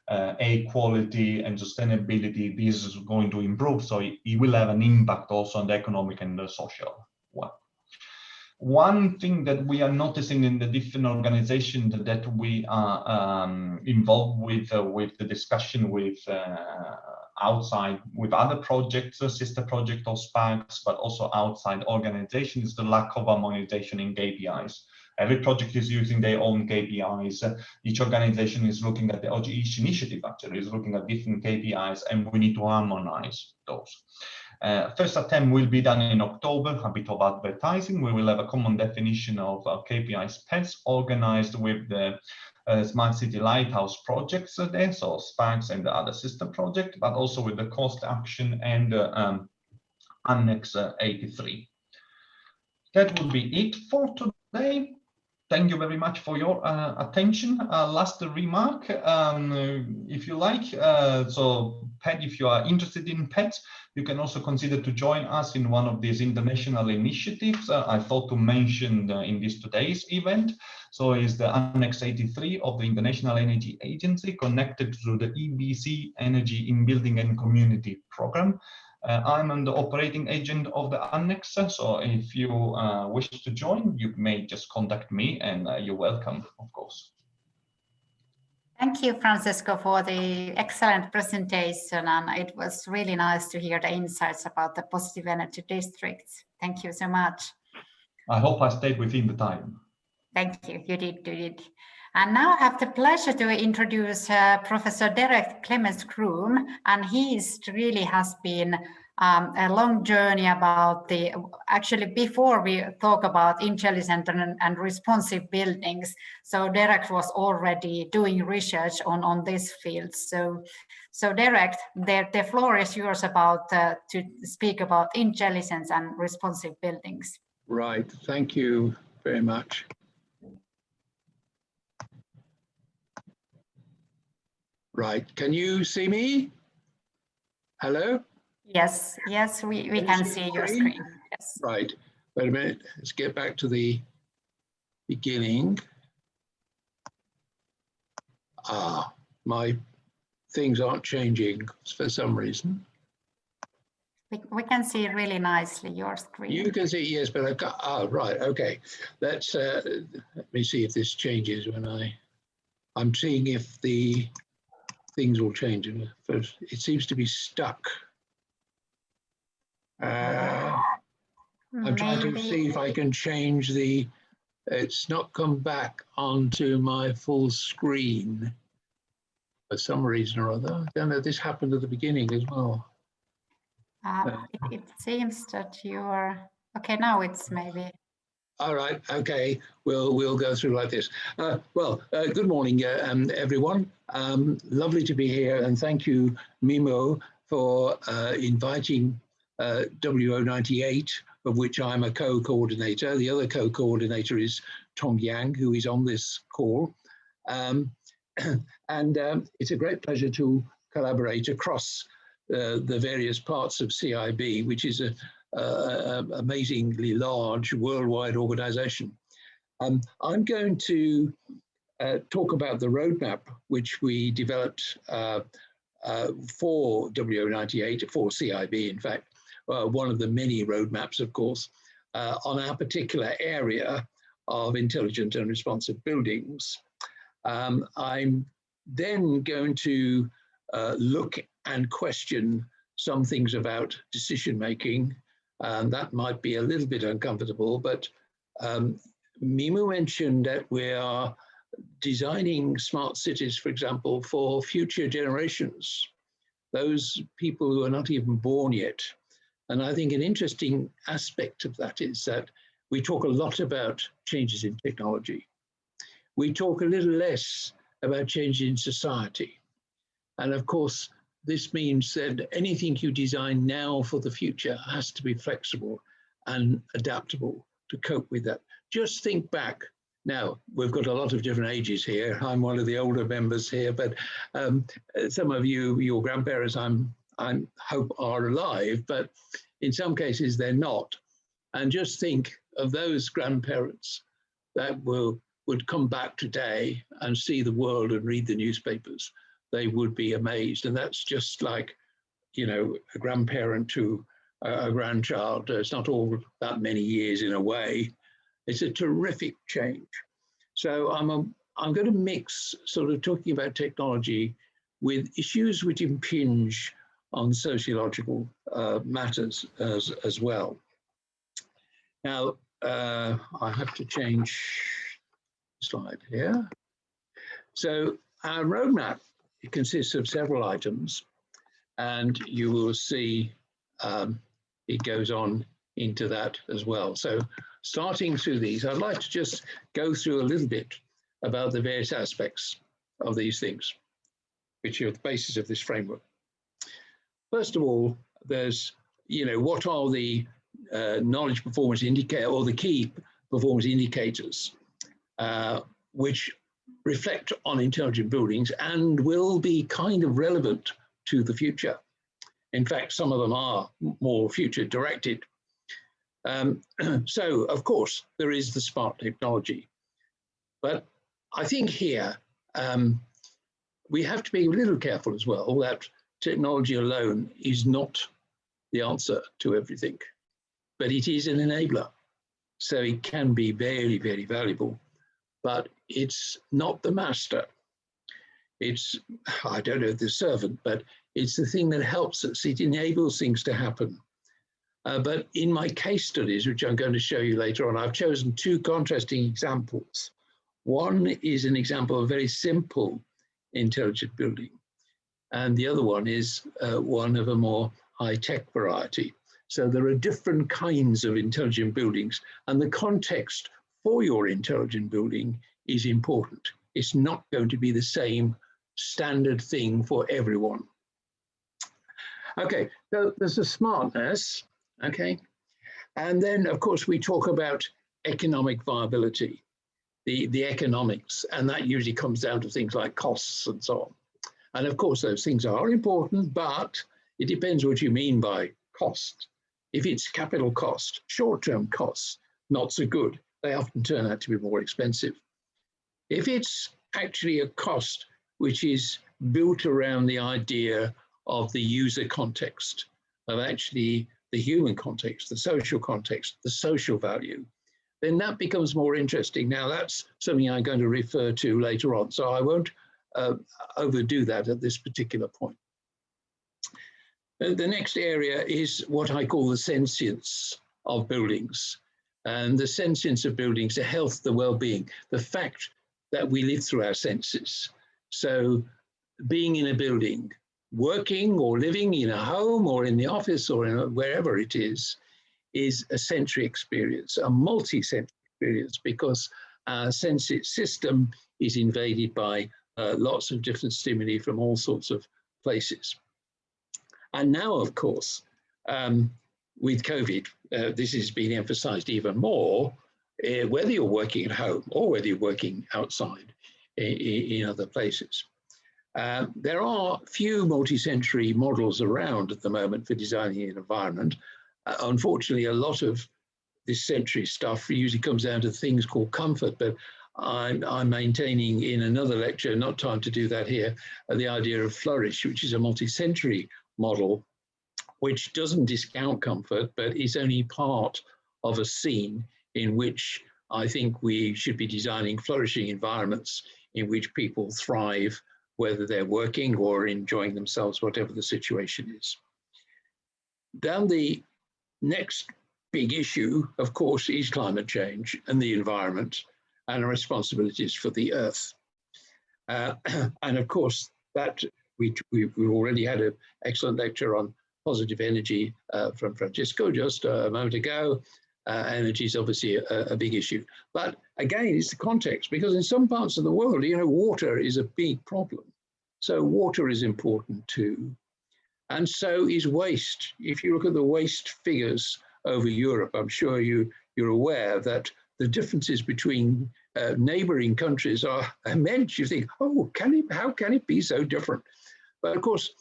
air quality and sustainability, this is going to improve. So it will have an impact also on the economic and the social one. One thing that we are noticing in the different organizations that we are involved with the discussion with outside, with other projects, sister project of SPARCS, but also outside organizations, is the lack of harmonization in KPIs. Every project is using their own KPIs. Each organization is looking at each initiative actually is looking at different KPIs, and we need to harmonize those. First attempt will be done in October, a bit of advertising. We will have a common definition of KPIs PETs organized with the Smart City Lighthouse projects there, so SPARCS and the other sister project, but also with the cost action and Annex 83. That would be it for today. Thank you very much for your attention. Last remark, if you like, so PET, if you are interested in PETs, you can also consider to join us in one of these international initiatives. I thought to mention in this today's event. So is the Annex 83 of the International Energy Agency connected to the EBC Energy in Building and Community Program. I'm on the operating agent of the annex, so if you wish to join, you may just contact me, and you're welcome, of course. Thank you, Francesco, for the excellent presentation, and it was really nice to hear the insights about the positive energy districts. Thank you so much. I hope I stayed within the time. Thank you, you did. And now I have the pleasure to introduce Professor Derek Clements-Groom, and he really has been a long journey about actually before we talk about intelligent and responsive buildings. So Derek was already doing research on this field. So Derek, the floor is yours about to speak about intelligence and responsive buildings. Right, thank you very much. Right, can you see me? Hello? Yes, we can see your screen. Yes. Right, wait a minute, let's get back to the beginning. My things aren't changing for some reason. We can see really nicely your screen. You can see, yes, but I can't, right, okay. Let me see if this changes when I'm seeing if the things will change. First, it seems to be stuck. I'm trying to see if I can change it's not come back onto my full screen for some reason or other. I don't know, this happened at the beginning as well. It seems that you're, okay, now it's maybe. All right, okay, we'll go through like this. Good morning, everyone. Lovely to be here, and thank you, Mimo, for inviting WO98, of which I'm a co-coordinator. The other co-coordinator is Tong Yang, who is on this call. It's a great pleasure to collaborate across the various parts of CIB, which is an amazingly large worldwide organization. I'm going to talk about the roadmap which we developed for WO98, for CIB, in fact, one of the many roadmaps, of course, on our particular area of intelligent and responsive buildings. I'm then going to look and question some things about decision making. That might be a little bit uncomfortable, but Mimo mentioned that we are designing smart cities, for example, for future generations, those people who are not even born yet. And I think an interesting aspect of that is that we talk a lot about changes in technology. We talk a little less about changes in society. And of course, this means that anything you design now for the future has to be flexible and adaptable to cope with that. Just think back. Now, we've got a lot of different ages here. I'm one of the older members here, but some of you, your grandparents, I hope are alive, but in some cases they're not. And just think of those grandparents that would come back today and see the world and read the newspapers. They would be amazed. And that's just like, you know, a grandparent to a grandchild. It's not all that many years in a way. It's a terrific change. So I'm going to mix sort of talking about technology with issues which impinge on sociological matters as well. Now, I have to change slide here. So our roadmap, it consists of several items, and you will see it goes on into that as well. So starting through these, I'd like to just go through a little bit about the various aspects of these things, which are the basis of this framework. First of all, there's, you know, what are the knowledge performance indicator or the key performance indicators which reflect on intelligent buildings and will be kind of relevant to the future. In fact, some of them are more future directed. So, of course, there is the smart technology. But I think here we have to be a little careful as well that technology alone is not the answer to everything, but it is an enabler. So it can be very, very valuable, but it's not the master. It's, I don't know, the servant, but it's the thing that helps us. It enables things to happen. But in my case studies, which I'm going to show you later on, I've chosen two contrasting examples. One is an example of a very simple intelligent building, and the other one is one of a more high-tech variety. So there are different kinds of intelligent buildings, and the context for your intelligent building is important. It's not going to be the same standard thing for everyone. Okay, so there's the smartness, okay? And then, of course, we talk about economic viability, the economics, and that usually comes down to things like costs and so on. And of course, those things are important, but it depends what you mean by cost. If it's capital cost, short-term costs, not so good. They often turn out to be more expensive. If it's actually a cost which is built around the idea of the user context, of actually the human context, the social value, then that becomes more interesting. Now, that's something I'm going to refer to later on, so I won't overdo that at this particular point. The next area is what I call the sentience of buildings. And the sentience of buildings, the health, the well-being, the fact that we live through our senses. So being in a building, working or living in a home or in the office or in wherever it is a sensory experience, a multi-sensory experience, because our sensory system is invaded by lots of different stimuli from all sorts of places. And now, of course, with COVID, this has been emphasized even more, whether you're working at home or whether you're working outside in other places. There are few multi-sensory models around at the moment for designing an environment. Unfortunately, a lot of this sensory stuff usually comes down to things called comfort, but I'm maintaining in another lecture, not time to do that here, the idea of flourish, which is a multi-sensory model, which doesn't discount comfort, but is only part of a scene in which I think we should be designing flourishing environments in which people thrive, whether they're working or enjoying themselves, whatever the situation is. Then the next big issue, of course, is climate change and the environment and our responsibilities for the earth. And of course, that we've already had an excellent lecture on positive energy from Francesco just a moment ago. Energy is obviously a big issue. But again, it's the context, because in some parts of the world, you know, water is a big problem. So water is important too. And so is waste. If you look at the waste figures over Europe, I'm sure you're aware that the differences between neighboring countries are immense. You think, oh, how can it be so different? But of course,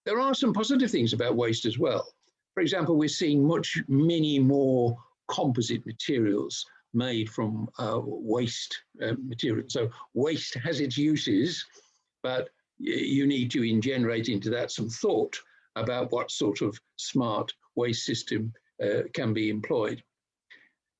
there are some positive things about waste as well. For example, we're seeing many more composite materials made from waste material. So waste has its uses, but you need to generate into that some thought about what sort of smart waste system can be employed.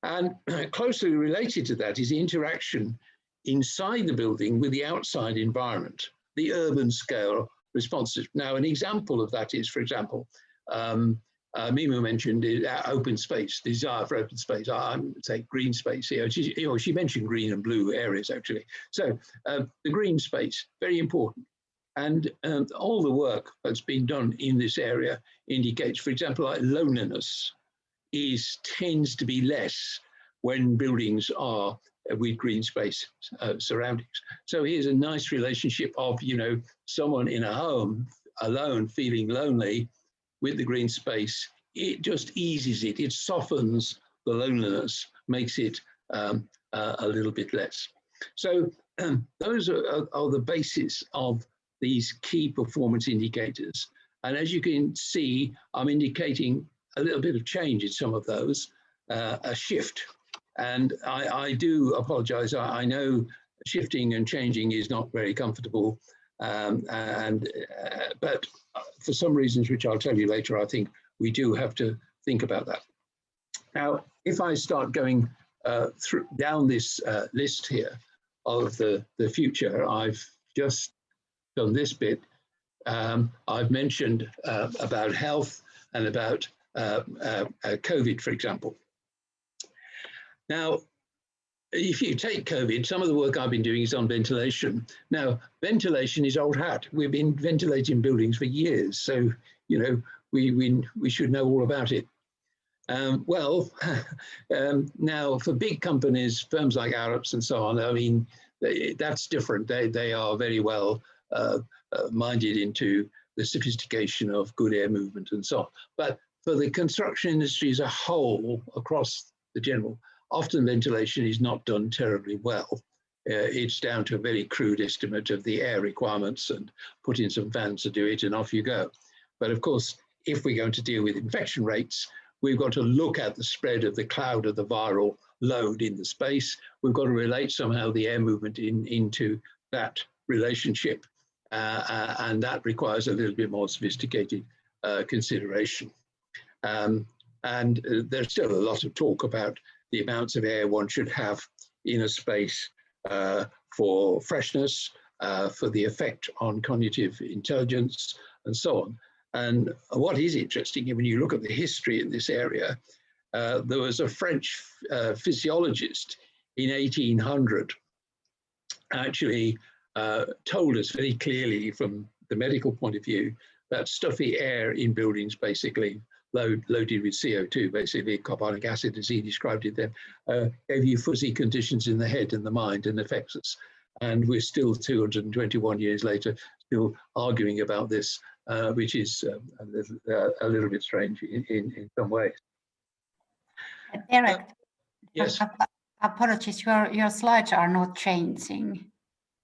And closely related to that is the interaction inside the building with the outside environment, the urban scale responses. Now, an example of that is, for example, Mimu mentioned open space, desire for open space. I say green space here. She mentioned green and blue areas, actually. So the green space, very important. And all the work that's been done in this area indicates, for example, like loneliness tends to be less when buildings are with green space surroundings. So here's a nice relationship of, you know, someone in a home alone feeling lonely with the green space. It just eases it. It softens the loneliness, makes it a little bit less. So those are the basis of these key performance indicators. And as you can see, I'm indicating a little bit of change in some of those, a shift. And I do apologize. I know shifting and changing is not very comfortable. But for some reasons, which I'll tell you later, I think we do have to think about that. Now, if I start going down this list here of the future, I've just done this bit. I've mentioned about health and about COVID, for example. Now, if you take COVID, some of the work I've been doing is on ventilation. Now, ventilation is old hat. We've been ventilating buildings for years, so you know we should know all about it. Now for big companies, firms like Arabs and so on, I mean, that's different. They are very well minded into the sophistication of good air movement and so on. But for the construction industry as a whole, across the general, often ventilation is not done terribly well. It's down to a very crude estimate of the air requirements and put in some fans to do it and off you go. But of course, if we're going to deal with infection rates, we've got to look at the spread of the cloud of the viral load in the space. We've got to relate somehow the air movement into that relationship. And that requires a little bit more sophisticated consideration. And there's still a lot of talk about the amounts of air one should have in a space for freshness, for the effect on cognitive intelligence, and so on. And what is interesting, when you look at the history in this area, there was a French physiologist in 1800 actually told us very clearly from the medical point of view that stuffy air in buildings, basically loaded with CO2, basically carbonic acid as he described it then, gave you fuzzy conditions in the head and the mind and affects us. And we're still 221 years later, still arguing about this, which is a little bit strange in some ways. Derek, yes. Apologies, your slides are not changing.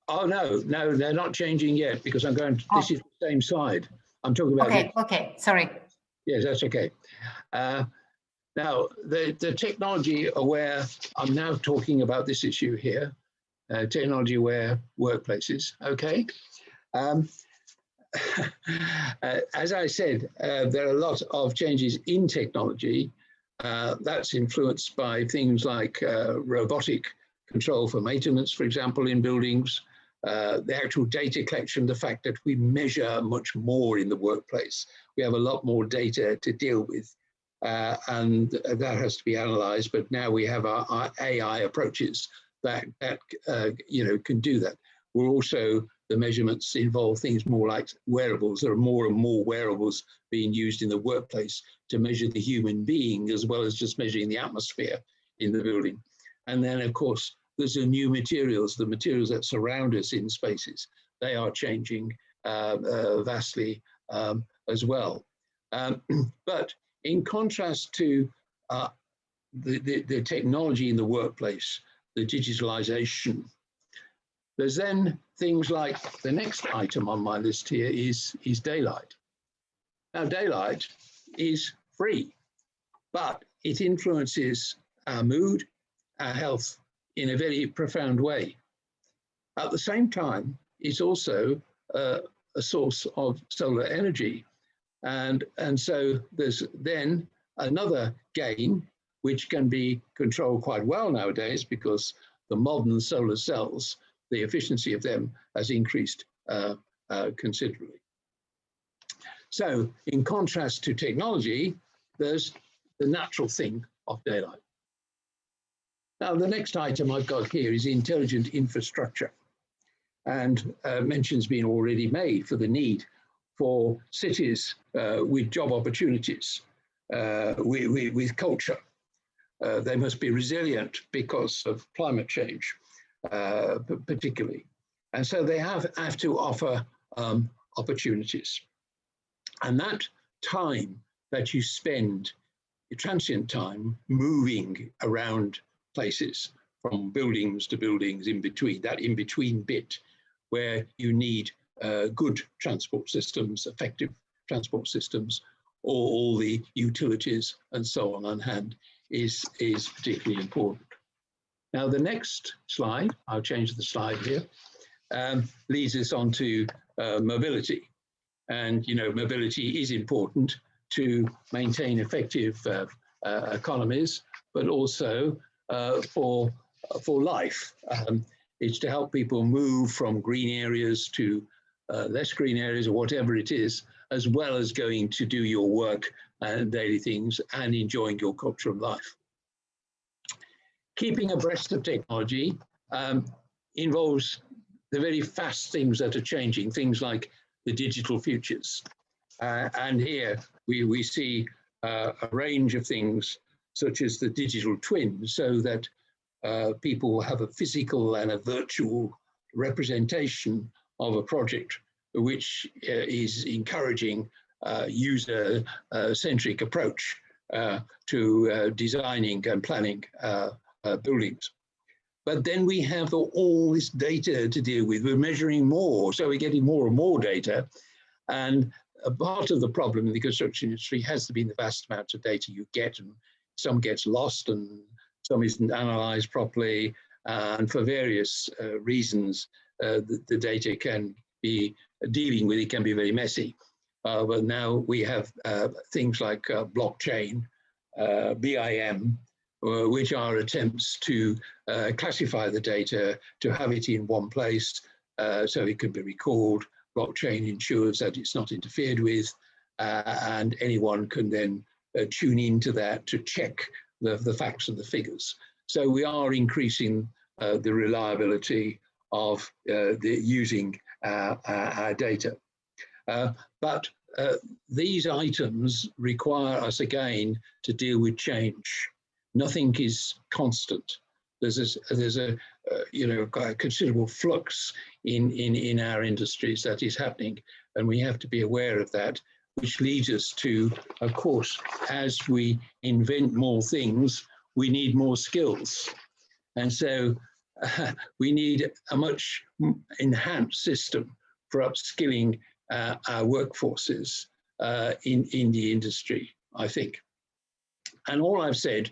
Oh, no, they're not changing yet because I'm going to, this is the same slide. I'm talking about this. Okay, sorry. Yes, that's okay. Now, the technology aware, I'm now talking about this issue here, technology aware workplaces, okay? As I said, there are a lot of changes in technology that's influenced by things like robotic control for maintenance, for example, in buildings, the actual data collection, the fact that we measure much more in the workplace. We have a lot more data to deal with, and that has to be analyzed. But now we have our AI approaches that can do that. We're also, the measurements involve things more like wearables. There are more and more wearables being used in the workplace to measure the human being as well as just measuring the atmosphere in the building. And then, of course, there's the new materials, the materials that surround us in spaces. They are changing vastly as well. But in contrast to the technology in the workplace, the digitalization, there's then things like the next item on my list here is daylight. Now, daylight is free, but it influences our mood, our health in a very profound way. At the same time, it's also a source of solar energy. And so there's then another gain, which can be controlled quite well nowadays because the modern solar cells, the efficiency of them has increased considerably. So in contrast to technology, there's the natural thing of daylight. Now, the next item I've got here is intelligent infrastructure. And mention's been already made for the need for cities with job opportunities, with culture. They must be resilient because of climate change, particularly. And so they have to offer opportunities. And that time that you spend, your transient time, moving around places from buildings to buildings in between, that in-between bit where you need good transport systems, effective transport systems, or all the utilities and so on hand is particularly important. Now, the next slide, I'll change the slide here, leads us on to mobility. And, mobility is important. to maintain effective economies, but also for life. It's to help people move from green areas to less green areas or whatever it is, as well as going to do your work and daily things and enjoying your cultural life. Keeping abreast of technology involves the very fast things that are changing, things like the digital futures. And here we see a range of things such as the digital twin, so that people have a physical and a virtual representation of a project, which is encouraging user-centric approach to designing and planning buildings. But then we have all this data to deal with. We're measuring more, so we're getting more and more data. And a part of the problem in the construction industry has been the vast amounts of data you get, and some gets lost and some isn't analyzed properly. And for various reasons, the data can be dealing with it can be very messy. But now we have things like blockchain, BIM, which are attempts to classify the data, to have it in one place so it can be recalled. Blockchain ensures that it's not interfered with, and anyone can then tune into that to check the facts and the figures. So we are increasing the reliability of using our data. But these items require us again to deal with change. Nothing is constant. There's a considerable flux in our industries that is happening, and we have to be aware of that, which leads us to, of course, as we invent more things, we need more skills. And so we need a much enhanced system for upskilling our workforces in the industry, I think. And all I've said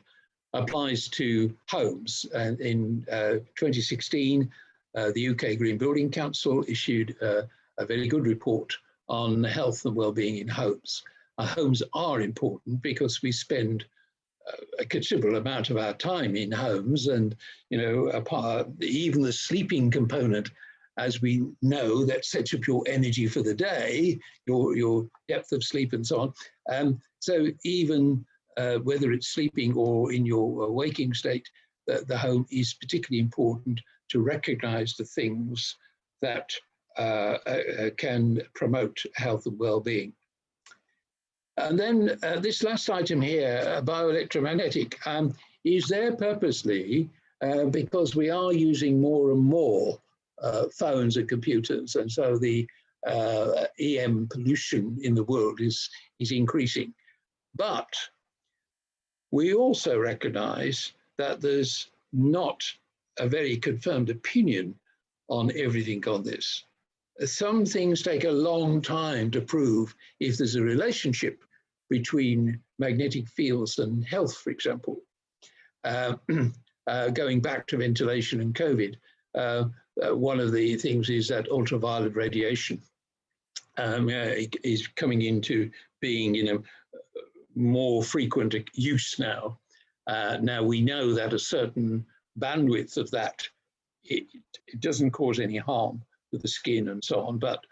applies to homes. And in 2016, the UK Green Building Council issued a very good report on the health and well-being in homes. Our homes are important because we spend a considerable amount of our time in homes, and even the sleeping component, as we know, that sets up your energy for the day, your depth of sleep and so on. So even whether it's sleeping or in your waking state, the home is particularly important to recognize the things that can promote health and well-being. And then this last item here, bioelectromagnetic, is there purposely because we are using more and more phones and computers, and so the EM pollution in the world is increasing. But we also recognize that there's not a very confirmed opinion on everything on this. Some things take a long time to prove if there's a relationship between magnetic fields and health, for example. Going back to ventilation and COVID, one of the things is that ultraviolet radiation is coming into being in a more frequent use now. Now we know that a certain bandwidth of that, it doesn't cause any harm to the skin and so on, but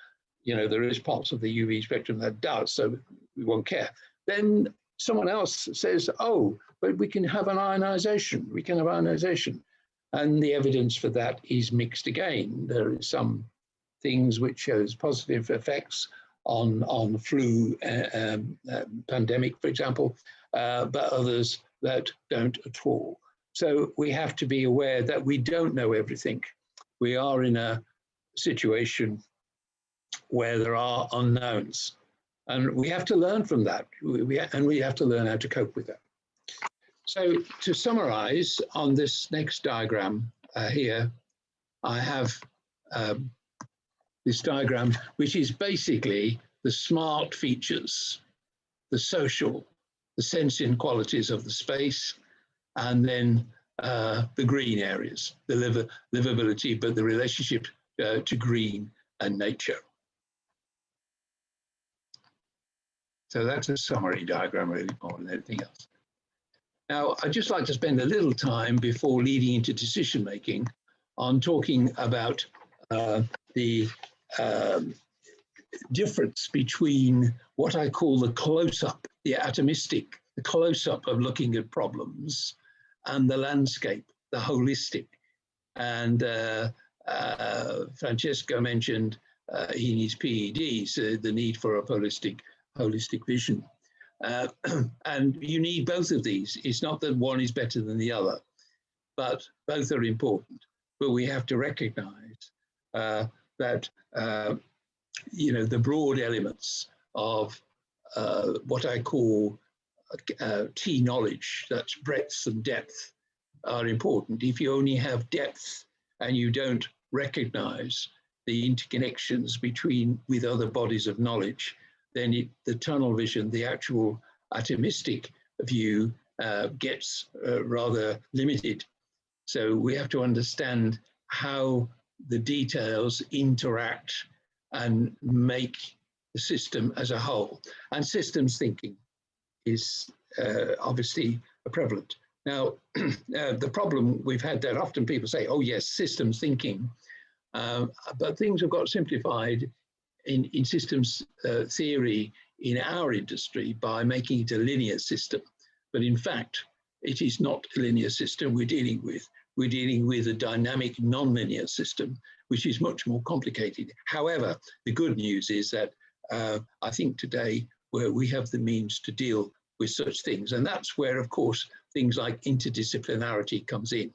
there is parts of the UV spectrum that does, so we won't care. Then someone else says, oh, but we can have an ionization, and the evidence for that is mixed again. There is some things which shows positive effects on flu pandemic, for example, but others that don't at all. So we have to be aware that we don't know everything. We are in a situation where there are unknowns, and we have to learn from that. We have to learn how to cope with that. So to summarize on this next diagram here, I have this diagram, which is basically the smart features, the social, the sensing qualities of the space, and then the green areas, the livability, but the relationship to green and nature. So that's a summary diagram really more than anything else. Now, I'd just like to spend a little time before leading into decision making on talking about the difference between what I call the close-up, the atomistic, the close-up of looking at problems, and the landscape, the holistic. And Francesco mentioned in his PEDs the need for a holistic vision. And you need both of these. It's not that one is better than the other, but both are important. But we have to recognize that you know, the broad elements of what I call T knowledge, that's breadth and depth, are important. If you only have depth and you don't recognize the interconnections with other bodies of knowledge, then the tunnel vision, the actual atomistic view gets rather limited. So we have to understand how the details interact and make the system as a whole. And systems thinking is obviously prevalent. Now, the problem we've had that often people say, oh yes, systems thinking, but things have got simplified in systems theory in our industry by making it a linear system. But in fact, it is not a linear system we're dealing with. We're dealing with a dynamic non-linear system, which is much more complicated. However, the good news is that I think today where we have the means to deal with such things. And that's where, of course, things like interdisciplinarity comes in.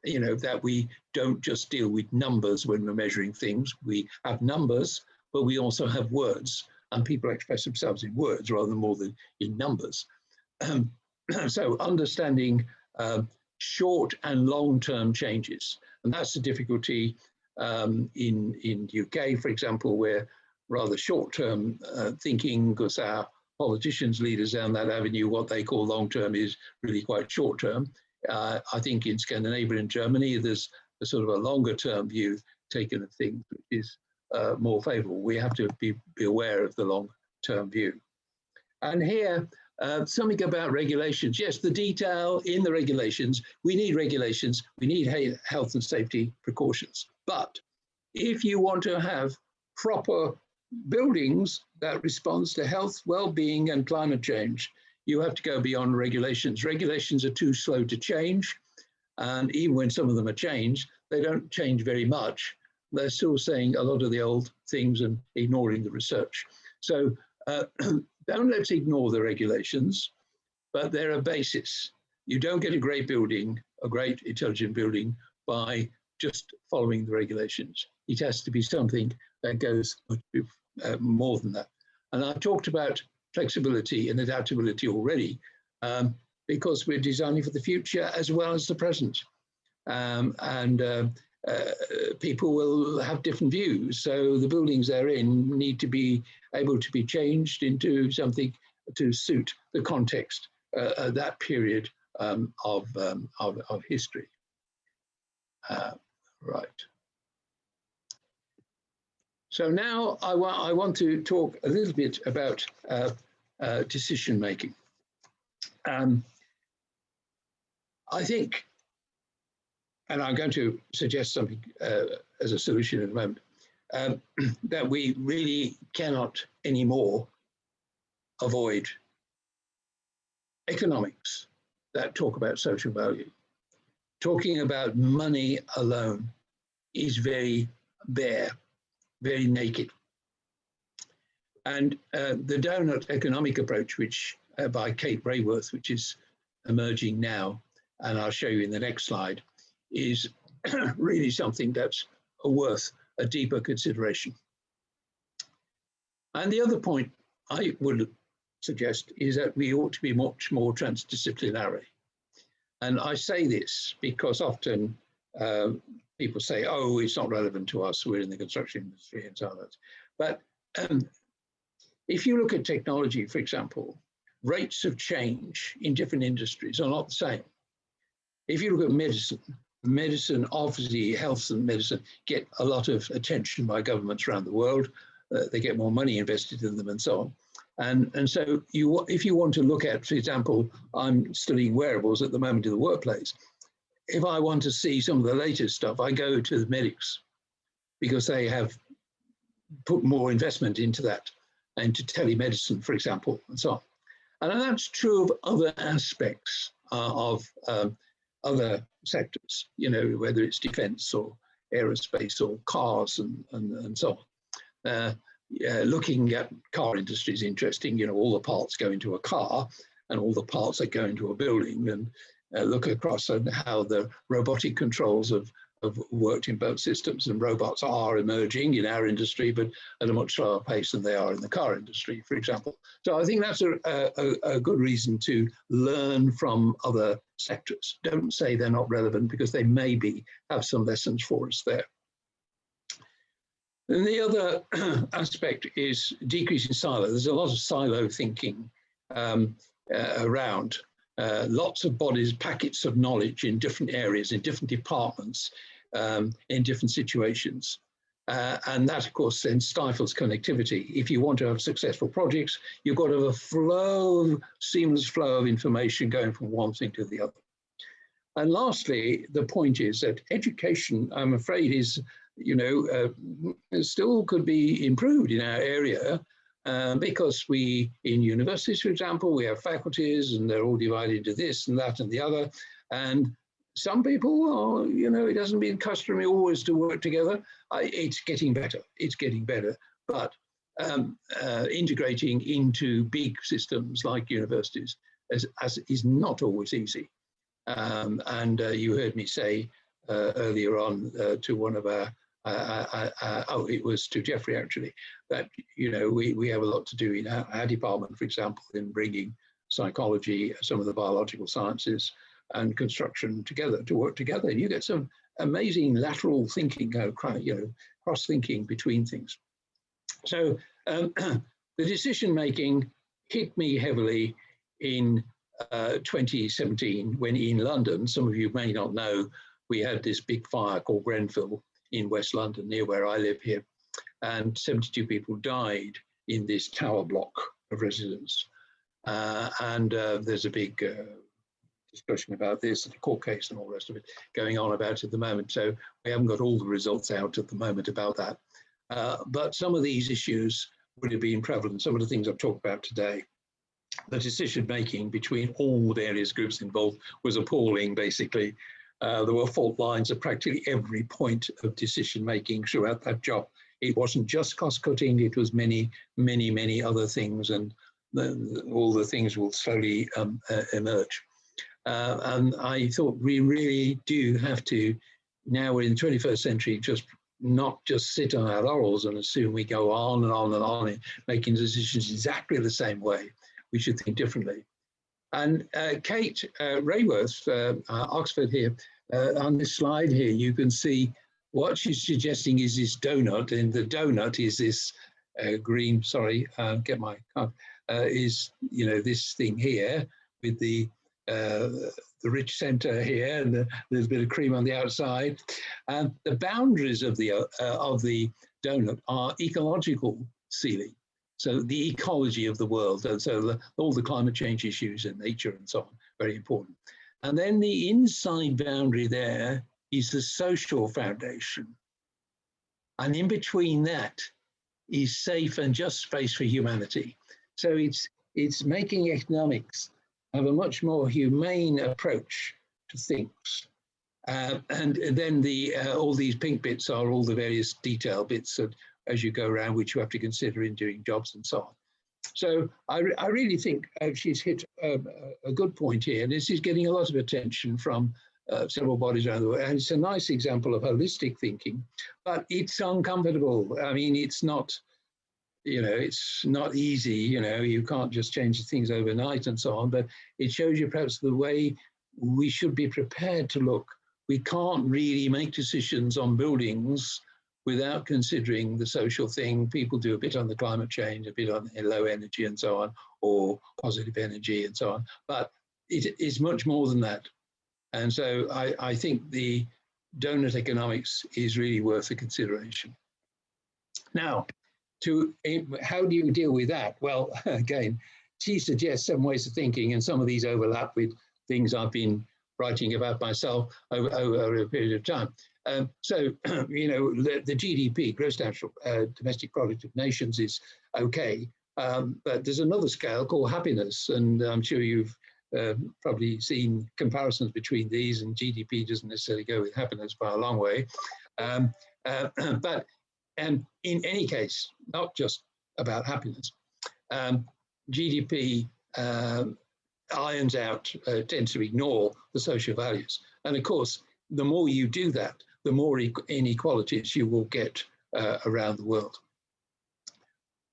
You know, that we don't just deal with numbers when we're measuring things. We have numbers, but we also have words, and people express themselves in words rather than more than in numbers. So understanding short and long-term changes, and that's the difficulty in UK, for example, where rather short-term thinking, because our politicians lead us down that avenue, what they call long-term is really quite short-term. I think in Scandinavia and Germany, there's a sort of a longer-term view taken of things, which is more favorable. We have to be aware of the long-term view. And here, something about regulations. Yes, the detail in the regulations, we need regulations, we need health and safety precautions. But if you want to have proper buildings that responds to health, well-being, and climate change, you have to go beyond regulations. Regulations are too slow to change. And even when some of them are changed, they don't change very much. They're still saying a lot of the old things and ignoring the research. So don't let's ignore the regulations, but they're a basis. You don't get a great building, a great intelligent building, by just following the regulations. It has to be something that goes more than that. And I talked about flexibility and adaptability already, because we're designing for the future as well as the present. People will have different views. So the buildings they're in need to be able to be changed into something to suit the context, that period of history. Right. So now I want to talk a little bit about decision making. I think, and I'm going to suggest something as a solution in a moment, that we really cannot anymore avoid economics that talk about social value. Talking about money alone is very bare, very naked. And the donut economic approach, which by Kate Rayworth, which is emerging now, and I'll show you in the next slide, is really something that's worth a deeper consideration. And the other point I would suggest is that we ought to be much more transdisciplinary. And I say this because often people say, oh, it's not relevant to us, we're in the construction industry and so on. But if you look at technology, for example, rates of change in different industries are not the same. If you look at medicine, obviously health and medicine get a lot of attention by governments around the world. They get more money invested in them and so on. And so if you want to look at, for example, I'm studying wearables at the moment in the workplace. If I want to see some of the latest stuff, I go to the medics because they have put more investment into that, into telemedicine, for example, and so on. And that's true of other aspects of other sectors, you know, whether it's defense or aerospace or cars and so on. Looking at car industry is interesting. You know, all the parts go into a car and all the parts that go into a building, and look across at how the robotic controls have worked in both systems, and robots are emerging in our industry, but at a much slower pace than they are in the car industry, for example. So I think that's a good reason to learn from other sectors. Don't say they're not relevant, because they maybe have some lessons for us there. And the other aspect is decreasing silo. There's a lot of silo thinking around. Lots of bodies, packets of knowledge in different areas, in different departments, in different situations. And that, of course, then stifles connectivity. If you want to have successful projects, you've got to have a seamless flow of information going from one thing to the other. And lastly, the point is that education, I'm afraid, is, you know, still could be improved in our area. Because in universities, for example, we have faculties and they're all divided into this and that and the other. And some people are, you know, it hasn't been customary always to work together. It's getting better. It's getting better. But integrating into big systems like universities is not always easy. And you heard me say earlier on to one of our it was to Jeffrey, actually, that, you know, we have a lot to do in our department, for example, in bringing psychology, some of the biological sciences and construction together, to work together. And you get some amazing lateral thinking, you know, cross-thinking between things. So the decision-making hit me heavily in 2017, when in London, some of you may not know, we had this big fire called Grenfell in West London, near where I live here, and 72 people died in this tower block of residence. And there's a big discussion about this, and a court case and all the rest of it going on about it at the moment. So we haven't got all the results out at the moment about that. But some of these issues would have been prevalent, some of the things I've talked about today. The decision-making between all the various groups involved was appalling, basically. There were fault lines at practically every point of decision-making throughout that job. It wasn't just cost-cutting, it was many, many, many other things, and all the things will slowly emerge. And I thought we really do have to, now we're in the 21st century, not just sit on our laurels and assume we go on and on and on, making decisions exactly the same way. We should think differently. And Kate Rayworth, Oxford here, on this slide here, you can see what she's suggesting is this donut, and the donut is this green, get my card, is, you know, this thing here with the rich center here, and there's a bit of cream on the outside. And the boundaries of the donut are ecological ceiling. So the ecology of the world, and so all the climate change issues and nature and so on, very important. And then the inside boundary there is the social foundation. And in between that is safe and just space for humanity. So it's making economics have a much more humane approach to things. And then all these pink bits are all the various detail bits that, as you go around, which you have to consider in doing jobs and so on. So I really think she's hit a good point here. And this is getting a lot of attention from several bodies around the world. And it's a nice example of holistic thinking, but it's uncomfortable. I mean, it's not, you know, it's not easy. You know, you can't just change things overnight and so on, but it shows you perhaps the way we should be prepared to look. We can't really make decisions on buildings without considering the social thing. People do a bit on the climate change, a bit on low energy and so on, or positive energy and so on. But it is much more than that. And so I think the donut economics is really worth a consideration. Now, how do you deal with that? Well, again, she suggests some ways of thinking, and some of these overlap with things I've been writing about myself over a period of time. So, you know, the GDP, gross national domestic product of nations, is okay, but there's another scale called happiness, and I'm sure you've probably seen comparisons between these, and GDP doesn't necessarily go with happiness by a long way. But in any case, not just about happiness, GDP irons out, tends to ignore the social values. And of course, the more you do that, the more inequalities you will get around the world.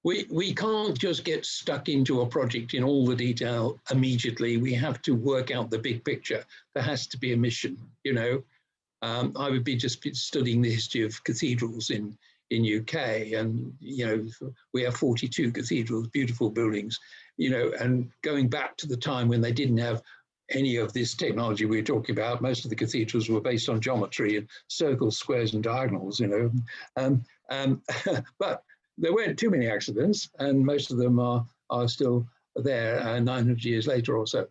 We can't just get stuck into a project in all the detail immediately. We have to work out the big picture. There has to be a mission, you know. I would be just studying the history of cathedrals in UK, and, you know, we have 42 cathedrals, beautiful buildings, you know, and going back to the time when they didn't have any of this technology we were talking about. Most of the cathedrals were based on geometry and circles, squares, and diagonals, you know. But there weren't too many accidents, and most of them are still there 900 years later or so.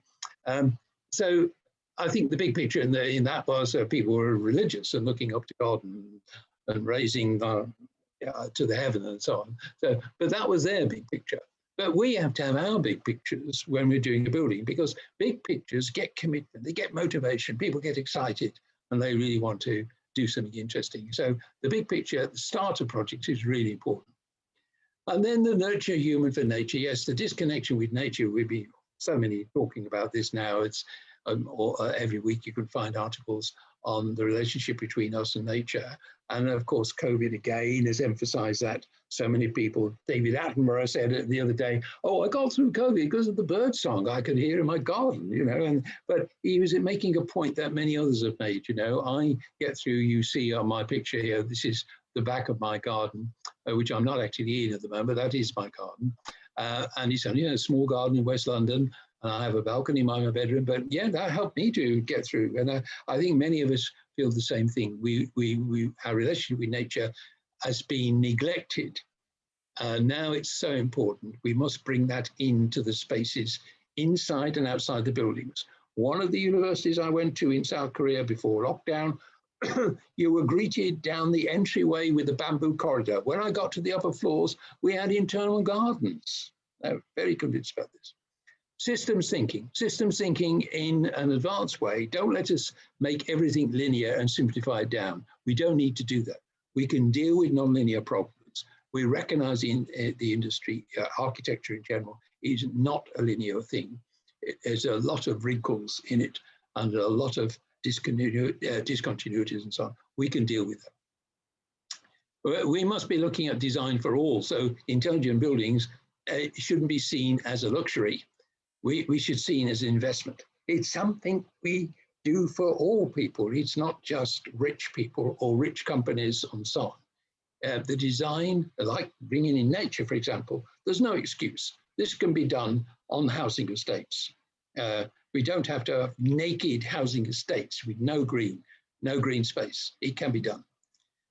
So I think the big picture in that was people were religious and looking up to God and raising to the heaven and so on. So, but that was their big picture. But we have to have our big pictures when we're doing a building, because big pictures get commitment, they get motivation, people get excited, and they really want to do something interesting. So the big picture at the start of projects is really important. And then the nurture human for nature. Yes, the disconnection with nature, we'd be so many talking about this now. It's every week you can find articles on the relationship between us and nature. And of course, COVID again has emphasized that. So many people, David Attenborough said it the other day, oh, I got through COVID because of the bird song I could hear in my garden, you know. But he was making a point that many others have made, you know. I get through, you see on my picture here, this is the back of my garden, which I'm not actually in at the moment, that is my garden. And it's only a small garden in West London, and I have a balcony in my bedroom, but yeah, that helped me to get through. And I think many of us feel the same thing. Our relationship with nature has been neglected. Now it's so important. We must bring that into the spaces inside and outside the buildings. One of the universities I went to in South Korea before lockdown, you were greeted down the entryway with a bamboo corridor. When I got to the upper floors, we had internal gardens. They're very convinced about this. Systems thinking in an advanced way. Don't let us make everything linear and simplify it down. We don't need to do that. We can deal with nonlinear problems. We recognize in the industry, architecture in general, is not a linear thing. There's a lot of wrinkles in it and a lot of discontinuities and so on. We can deal with that. We must be looking at design for all. So intelligent buildings shouldn't be seen as a luxury. We should see it as an investment. It's something we do for all people. It's not just rich people or rich companies and so on. The design, like bringing in nature, for example, there's no excuse. This can be done on housing estates. We don't have to have naked housing estates with no green space. It can be done.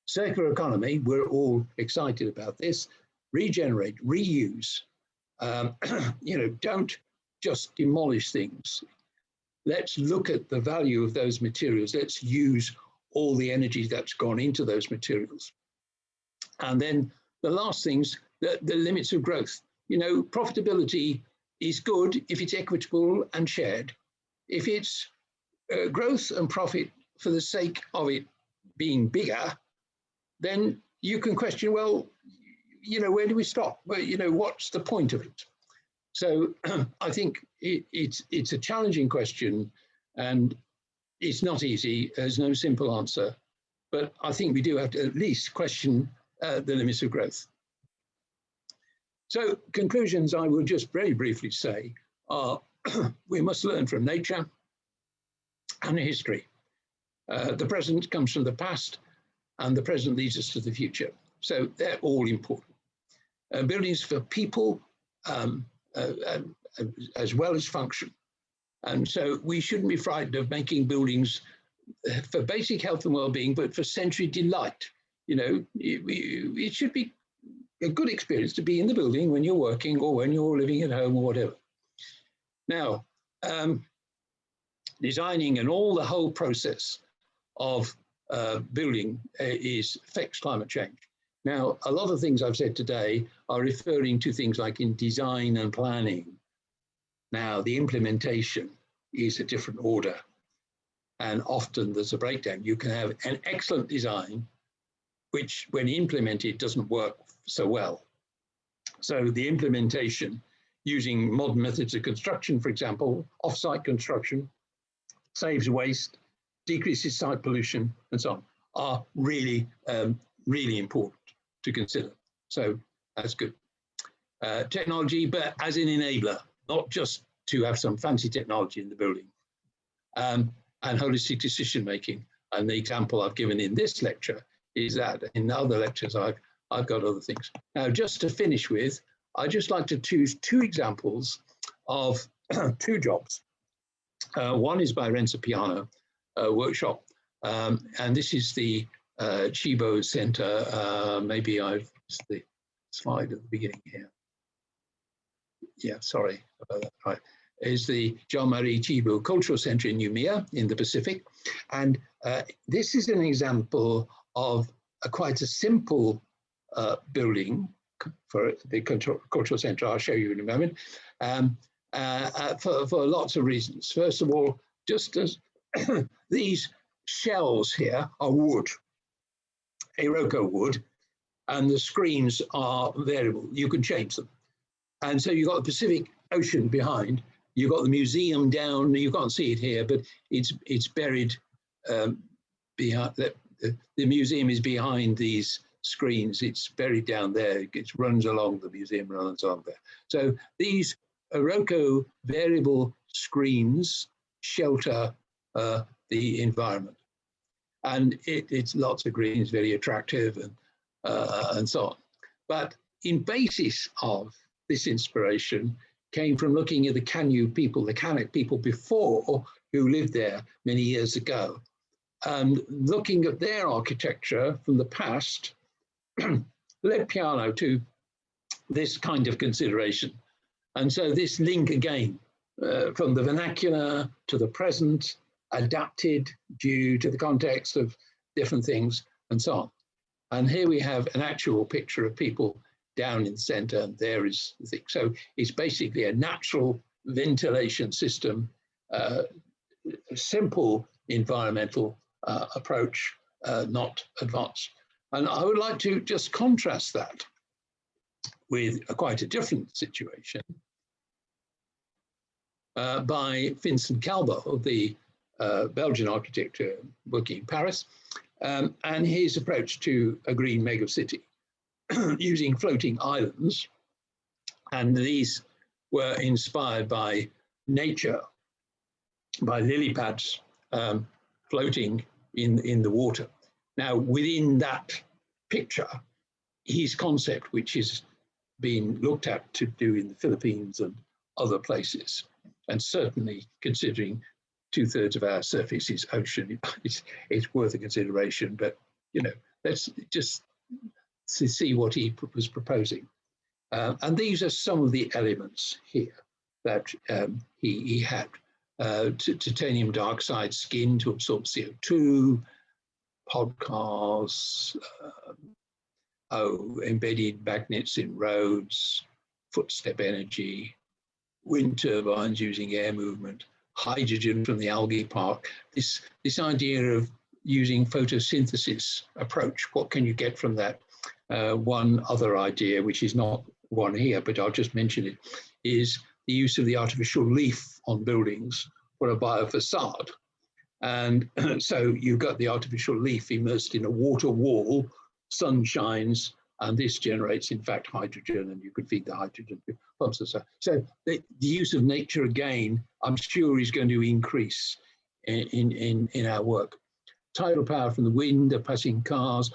Circular economy, we're all excited about this. Regenerate, reuse. You know, don't just demolish things. Let's look at the value of those materials. Let's use all the energy that's gone into those materials. And then the last things, the limits of growth. You know, profitability is good if it's equitable and shared. If it's growth and profit for the sake of it being bigger, then you can question, well, you know, where do we stop? Well, you know, what's the point of it? So I think it's a challenging question, and it's not easy. There's no simple answer, but I think we do have to at least question the limits of growth. So conclusions, I will just very briefly say, are we must learn from nature and history. The present comes from the past, and the present leads us to the future. So they're all important. Buildings for people, as well as function. And so we shouldn't be frightened of making buildings for basic health and well-being, but for sensory delight. You know, it should be a good experience to be in the building when you're working or when you're living at home or whatever. Now, designing and all the whole process of building affects climate change. Now, a lot of things I've said today are referring to things like in design and planning. Now, the implementation is a different order, and often there's a breakdown. You can have an excellent design, which when implemented doesn't work so well. So the implementation using modern methods of construction, for example, off-site construction, saves waste, decreases site pollution, and so on, are really, really important to consider. So that's good. Technology, but as an enabler, not just to have some fancy technology in the building. And holistic decision-making. And the example I've given in this lecture is that in other lectures, I've got other things. Now, just to finish with, I'd just like to choose two examples of two jobs. One is by Renzo Piano workshop, and this is the Cibo Center. Maybe I've missed the slide at the beginning here. Yeah, sorry about that. Right, is the John Marie Cibo Cultural Center in Noumea in the Pacific, and this is an example of quite a simple building for the cultural center. I'll show you in a moment, for lots of reasons. First of all, just as these shells here are wood, Iroko wood, and the screens are variable. You can change them. And so you've got the Pacific Ocean behind. You've got the museum down. You can't see it here, but it's buried behind. The museum is behind these screens. It's buried down there. It runs along, the museum runs along there. So these Iroko variable screens shelter the environment. And it's lots of green, it's very attractive and so on. But in basis of this inspiration came from looking at the Kanyu people, the Kanak people before, who lived there many years ago. And looking at their architecture from the past led Piano to this kind of consideration. And so this link again, from the vernacular to the present, adapted due to the context of different things and so on. And here we have an actual picture of people down in the center, and there is the thing. So it's basically a natural ventilation system, a simple environmental approach, not advanced. And I would like to just contrast that with quite a different situation by Vincent Calvo, the Belgian architect working in Paris, and his approach to a green megacity using floating islands. And these were inspired by nature, by lily pads floating in the water. Now, within that picture, his concept, which is being looked at to do in the Philippines and other places, and certainly considering 2/3 of our surface is ocean, it's worth a consideration. But let's just see what he was proposing. And these are some of the elements here that he had. Titanium dioxide skin to absorb CO2, podcasts, embedded magnets in roads, footstep energy, wind turbines using air movement, hydrogen from the algae park. This idea of using photosynthesis approach, what can you get from that? One other idea, which is not one here, but I'll just mention it, is the use of the artificial leaf on buildings for a biofacade. And so you've got the artificial leaf immersed in a water wall, sun shines, and this generates, in fact, hydrogen, and you could feed the hydrogen pumps. So the use of nature, again, I'm sure is going to increase in our work. Tidal power from the wind, the passing cars.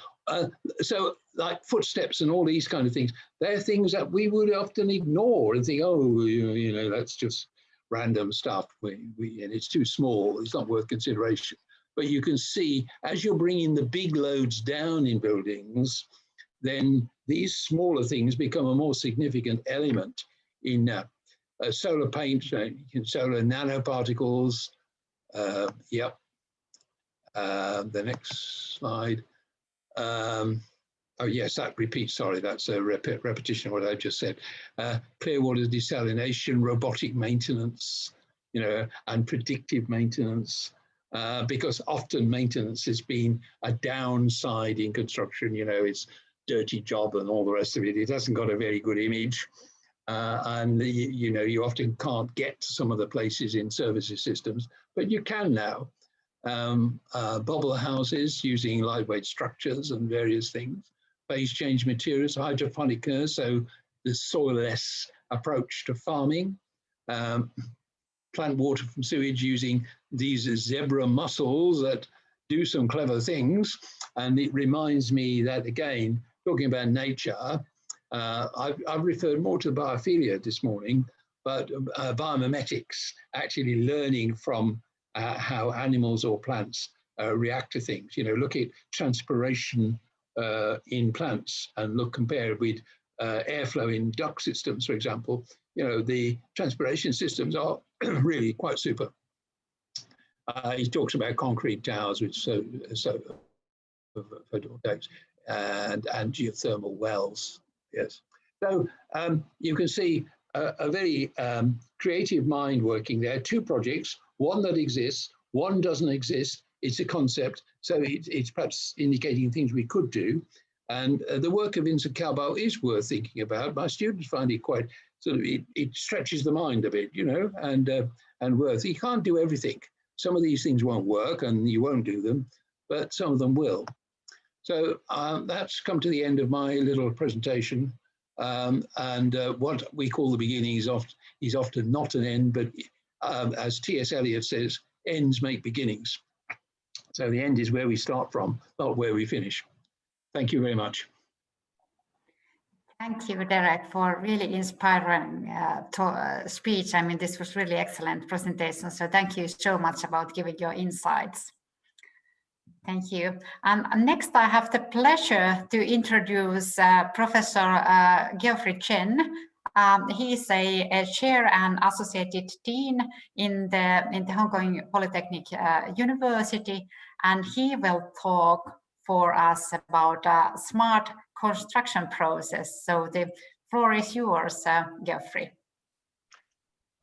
So like footsteps and all these kind of things, they're things that we would often ignore and think, oh, that's just random stuff. And it's too small, it's not worth consideration. But you can see, as you're bringing the big loads down in buildings, then these smaller things become a more significant element in solar paint, solar nanoparticles. Yep. The next slide. Oh yes, that repeats, sorry, that's a repetition of what I just said. Clear water desalination, robotic maintenance, and predictive maintenance, because often maintenance has been a downside in construction, it's dirty job and all the rest of it. It hasn't got a very good image. And you often can't get to some of the places in services systems, but you can now. Bubble houses using lightweight structures and various things. Phase change materials, hydroponicness, so the soil-less approach to farming. Plant water from sewage using these zebra mussels that do some clever things. And it reminds me that, again, talking about nature, I've referred more to biophilia this morning, but biomimetics, actually learning from how animals or plants react to things. Look at transpiration in plants and compare it with airflow in duct systems, for example. The transpiration systems are really quite super. He talks about concrete towers with photovoltaics and geothermal wells. Yes. So you can see a very creative mind working there. Two projects, one that exists, one doesn't exist. It's a concept, so it's perhaps indicating things we could do. And the work of Vincent Calbo is worth thinking about. My students find it quite it stretches the mind a bit, and worth. You can't do everything. Some of these things won't work, and you won't do them, but some of them will. So that's come to the end of my little presentation. And what we call the beginning is often not an end, but as T.S. Eliot says, ends make beginnings. So the end is where we start from, not where we finish. Thank you very much. Thank you, Derek, for really inspiring speech. I mean, this was really excellent presentation. So thank you so much about giving your insights. Thank you. Next, I have the pleasure to introduce Professor Geoffrey Chen. He's a chair and associated dean in the Hong Kong Polytechnic University, and he will talk for us about smart construction process. So the floor is yours, Geoffrey.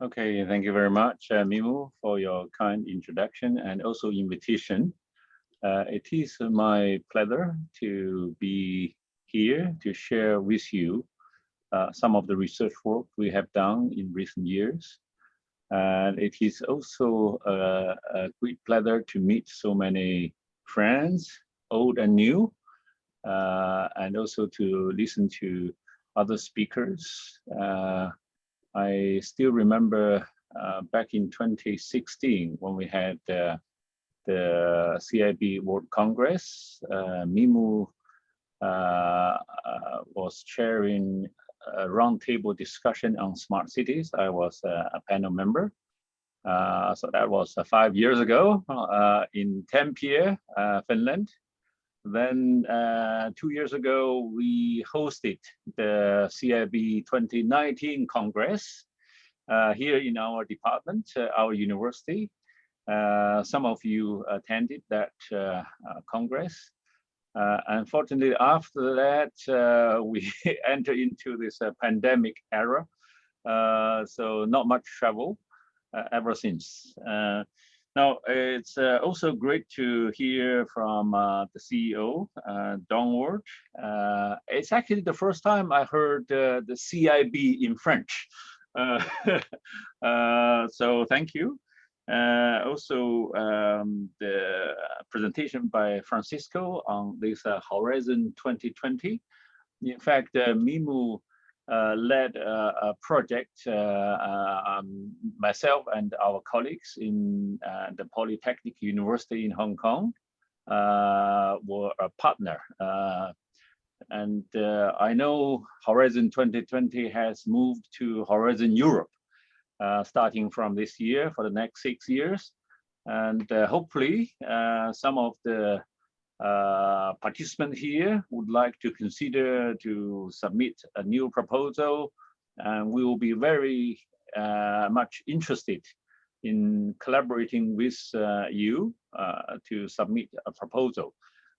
Okay, thank you very much, Mimu, for your kind introduction and also invitation. It is my pleasure to be here to share with you some of the research work we have done in recent years. And it is also a great pleasure to meet so many friends, old and new, and also to listen to other speakers. I still remember back in 2016 when we had the CIB World Congress, Mimu was chairing a roundtable discussion on smart cities. I was a panel member. So that was 5 years ago in Tampere, Finland. Then 2 years ago, we hosted the CIB 2019 Congress here in our department, our university. Some of you attended that Congress. Unfortunately, after that, we entered into this pandemic era. So not much travel ever since. Now, it's also great to hear from the CEO, downward. It's actually the first time I heard the CIB in French. So thank you. Also, the presentation by Francesco on this Horizon 2020. In fact, Mimu led a project, myself and our colleagues in the Polytechnic University in Hong Kong were a partner. And I know Horizon 2020 has moved to Horizon Europe, starting from this year for the next 6 years. And hopefully some of the participant here would like to consider to submit a new proposal, and we will be very much interested in collaborating with you to submit a proposal.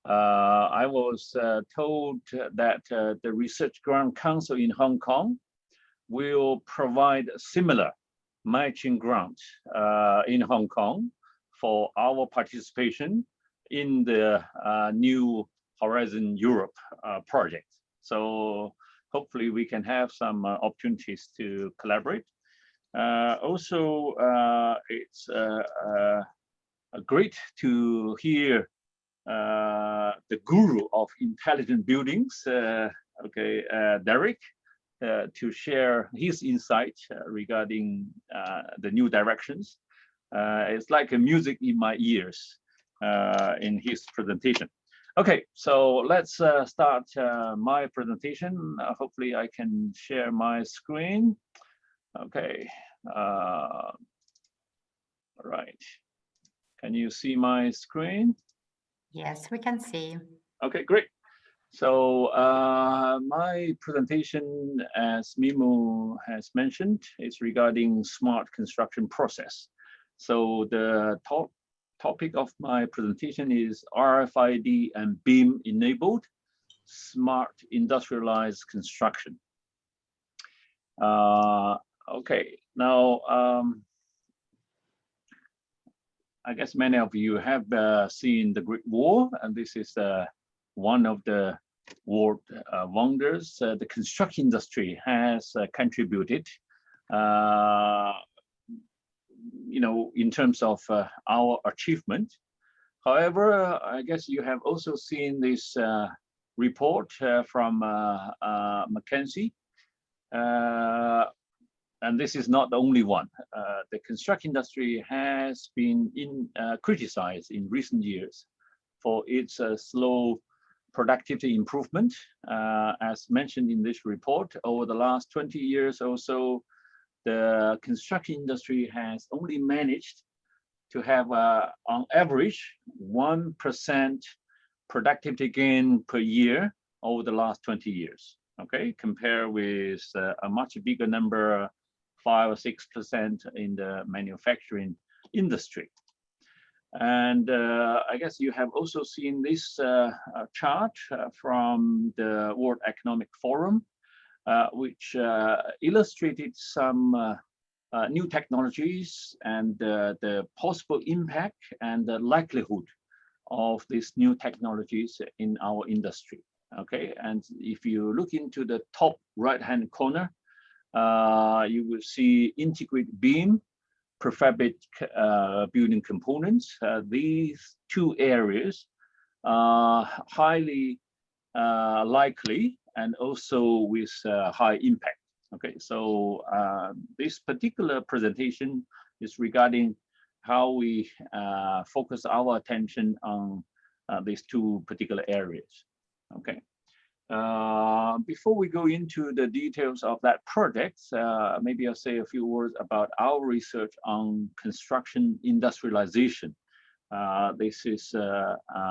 I was told that the Research Grant Council in Hong Kong will provide similar matching grant in Hong Kong for our participation in the New Horizon Europe project. So hopefully we can have some opportunities to collaborate. Also, it's great to hear the guru of intelligent buildings, Derek, to share his insight regarding the new directions. It's like a music in my ears in his presentation. Okay, so let's start my presentation. Hopefully I can share my screen. Okay, all right. Can you see my screen? Yes, we can see. Okay, great. So my presentation, as Mimo has mentioned, is regarding smart construction process. So the topic of my presentation is RFID and BIM enabled smart industrialized construction. Okay, now I guess many of you have seen the Great Wall, and this is one of the world wonders. The construction industry has contributed, in terms of our achievement. However, I guess you have also seen this report from McKinsey. And this is not the only one. The construction industry has been criticized in recent years for its slow productivity improvement. As mentioned in this report, over the last 20 years or so, the construction industry has only managed to have, on average, 1% productivity gain per year over the last 20 years. Okay, compare with a much bigger number, 5 or 6% in the manufacturing industry. And I guess you have also seen this chart from the World Economic Forum, which illustrated some new technologies and the possible impact and the likelihood of these new technologies in our industry. Okay, and if you look into the top right-hand corner, you will see integrated beam, prefabricated building components. These two areas are highly likely and also with high impact. Okay, so this particular presentation is regarding how we focus our attention on these two particular areas. Okay. Before we go into the details of that project, maybe I'll say a few words about our research on construction industrialization. This is a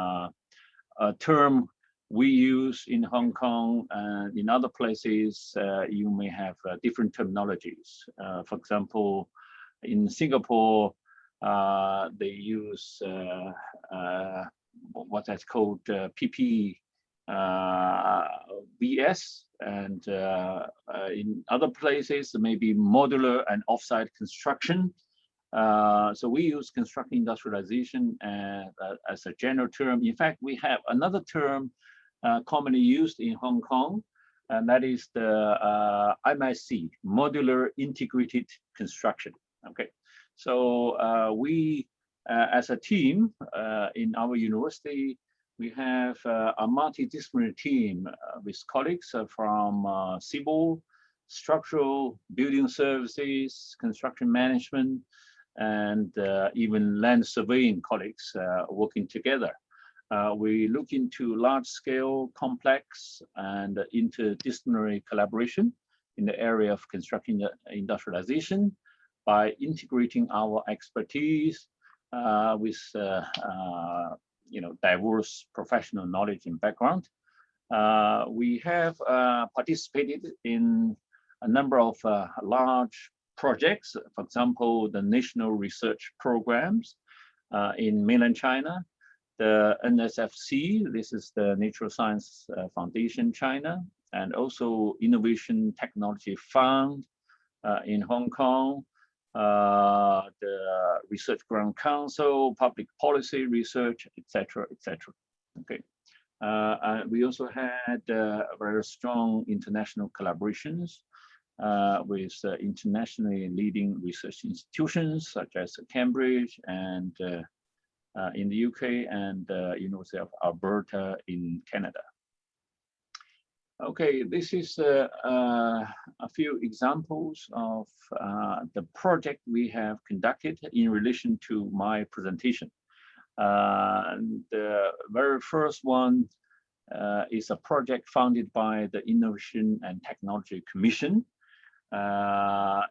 term we use in Hong Kong and in other places. You may have different terminologies. For example, in Singapore, they use what that's called PP. BS, and in other places maybe modular and offsite construction. So we use construction industrialization as a general term. In fact, we have another term commonly used in Hong Kong, and that is the MIC, modular integrated construction. Okay, so we as a team in our university, we have a multidisciplinary team with colleagues from civil, structural, building services, construction management, and even land surveying colleagues working together. We look into large-scale, complex, and interdisciplinary collaboration in the area of construction industrialization by integrating our expertise with diverse professional knowledge and background. We have participated in a number of large projects, for example, the national research programs in mainland China, the NSFC, this is the Natural Science Foundation China, and also Innovation Technology Fund in Hong Kong, the Research Ground Council, Public Policy Research, etc., etc. Okay. We also had very strong international collaborations with internationally leading research institutions such as Cambridge and in the UK and University of Alberta in Canada. Okay, this is a few examples of the project we have conducted in relation to my presentation. The very first one is a project funded by the Innovation and Technology Commission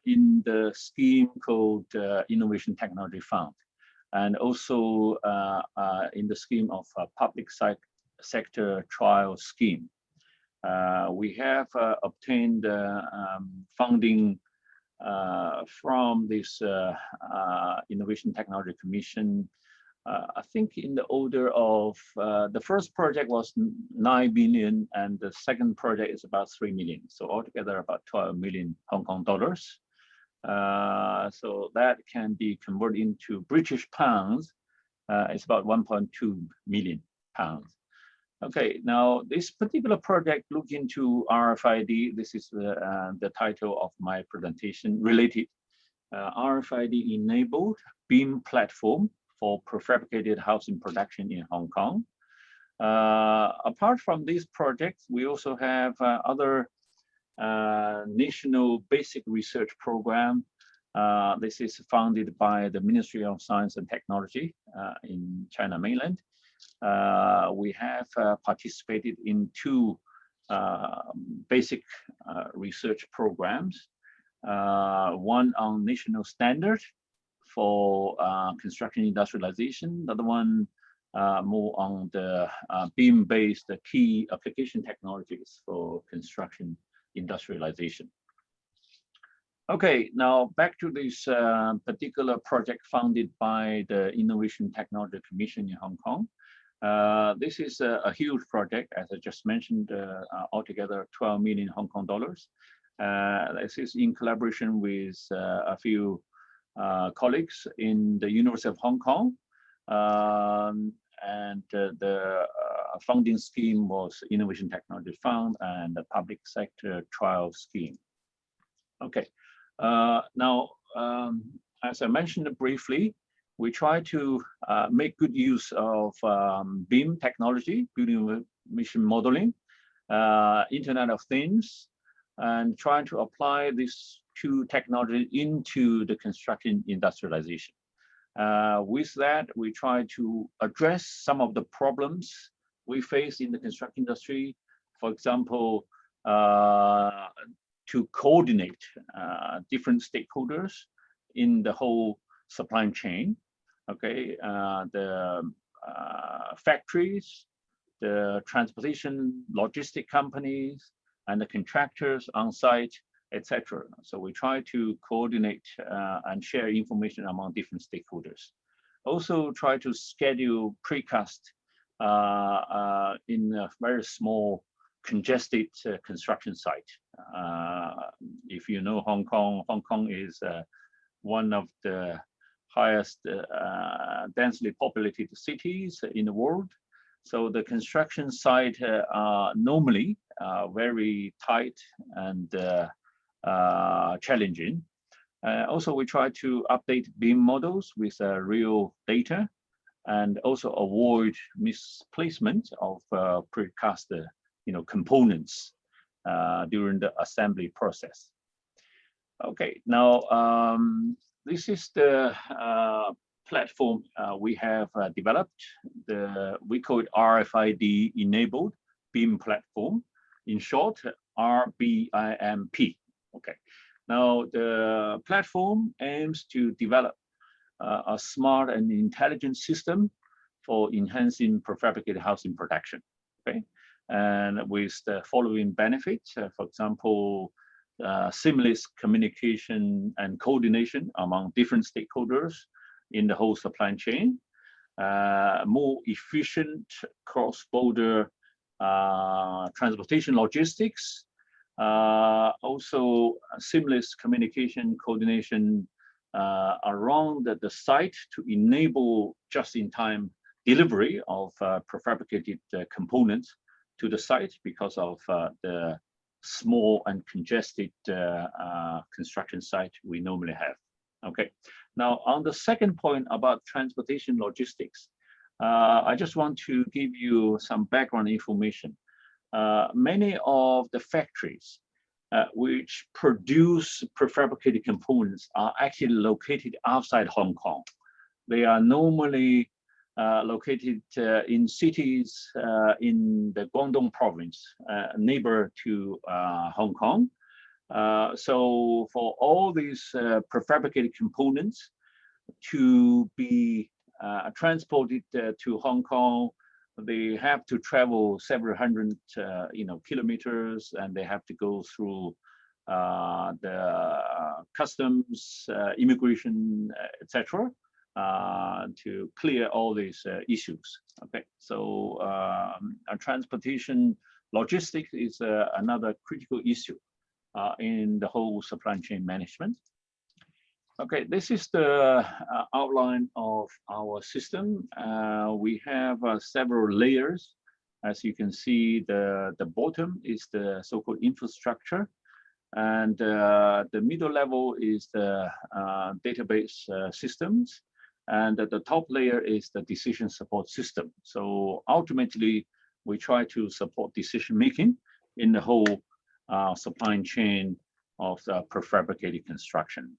in the scheme called Innovation Technology Fund, and also in the scheme of a public sector trial scheme. We have obtained funding from this Innovation Technology Commission. I think in the order of the first project was 9 billion and the second project is about 3 million. So altogether about 12 million Hong Kong dollars. So that can be converted into British pounds. It's about 1.2 million pounds. Okay, now this particular project look into RFID. This is the title of my presentation related. RFID enabled BIM platform for prefabricated housing production in Hong Kong. Apart from these projects, we also have other national basic research program. This is funded by the Ministry of Science and Technology in China mainland. We have participated in 2 basic research programs. One on national standard for construction industrialization, the other one more on the BIM-based key application technologies for construction industrialization. Okay, now back to this particular project funded by the Innovation Technology Commission in Hong Kong. This is a huge project, as I just mentioned, altogether 12 million Hong Kong dollars. This is in collaboration with a few colleagues in the University of Hong Kong. And the funding scheme was Innovation Technology Fund and the Public Sector Trial Scheme. Okay, now, as I mentioned briefly, we try to make good use of BIM technology, building mission modeling, Internet of Things, and trying to apply these 2 technologies into the construction industrialization. With that, we try to address some of the problems we face in the construction industry. For example, to coordinate different stakeholders in the whole supply chain. Okay, the factories, the transportation, logistic companies, and the contractors on site, etc. So we try to coordinate and share information among different stakeholders. Also try to schedule precast in a very small, congested construction site. If you know Hong Kong, Hong Kong is one of the highest densely populated cities in the world. So the construction site are normally very tight and challenging. Also, we try to update BIM models with real data and also avoid misplacement of precast components during the assembly process. Okay, now this is the platform we have developed. We call it RFID enabled BIM platform, in short RBIMP. Okay, now the platform aims to develop a smart and intelligent system for enhancing prefabricated housing production. Okay, and with the following benefits, for example, seamless communication and coordination among different stakeholders in the whole supply chain, more efficient cross-border transportation logistics, also seamless communication coordination around the site to enable just-in-time delivery of prefabricated components to the site because of the small and congested construction site we normally have. Okay, now on the second point about transportation logistics, I just want to give you some background information. Many of the factories which produce prefabricated components are actually located outside Hong Kong. They are normally located in cities in the Guangdong province, neighbor to Hong Kong. So for all these prefabricated components to be transported to Hong Kong, they have to travel several hundred kilometers, and they have to go through the customs, immigration, etc. To clear all these issues. Okay, so transportation logistics is another critical issue in the whole supply chain management. Okay, this is the outline of our system. We have several layers. As you can see, the bottom is the so-called infrastructure, and the middle level is the database systems, and the top layer is the decision support system. So ultimately, we try to support decision making in the whole supply chain of the prefabricated construction.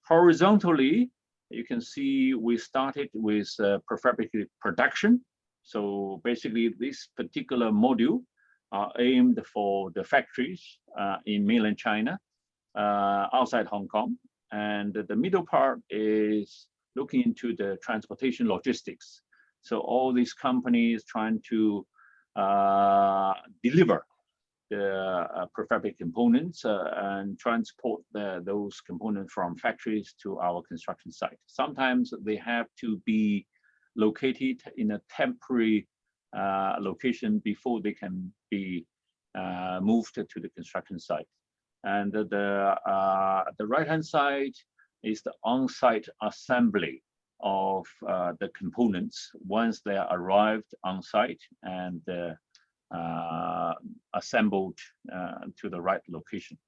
Horizontally, you can see we started with prefabricated production. So basically, this particular module are aimed for the factories in mainland China, outside Hong Kong. And the middle part is looking into the transportation logistics. So all these companies trying to deliver the prefabricated components and transport those components from factories to our construction site. Sometimes they have to be located in a temporary location before they can be moved to the construction site. And the right-hand side is the on-site assembly of the components once they are arrived on site and assembled to the right location.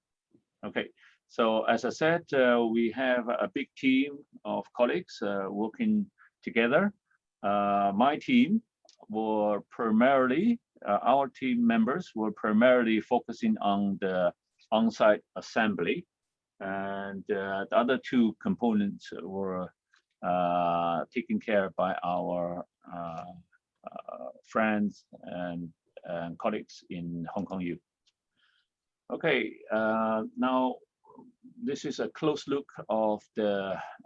Okay, so as I said, we have a big team of colleagues working together. My team were primarily, our team members were primarily focusing on the on-site assembly, and the other two components were taken care by our friends and colleagues in Hong Kong U. Okay, now this is a close look of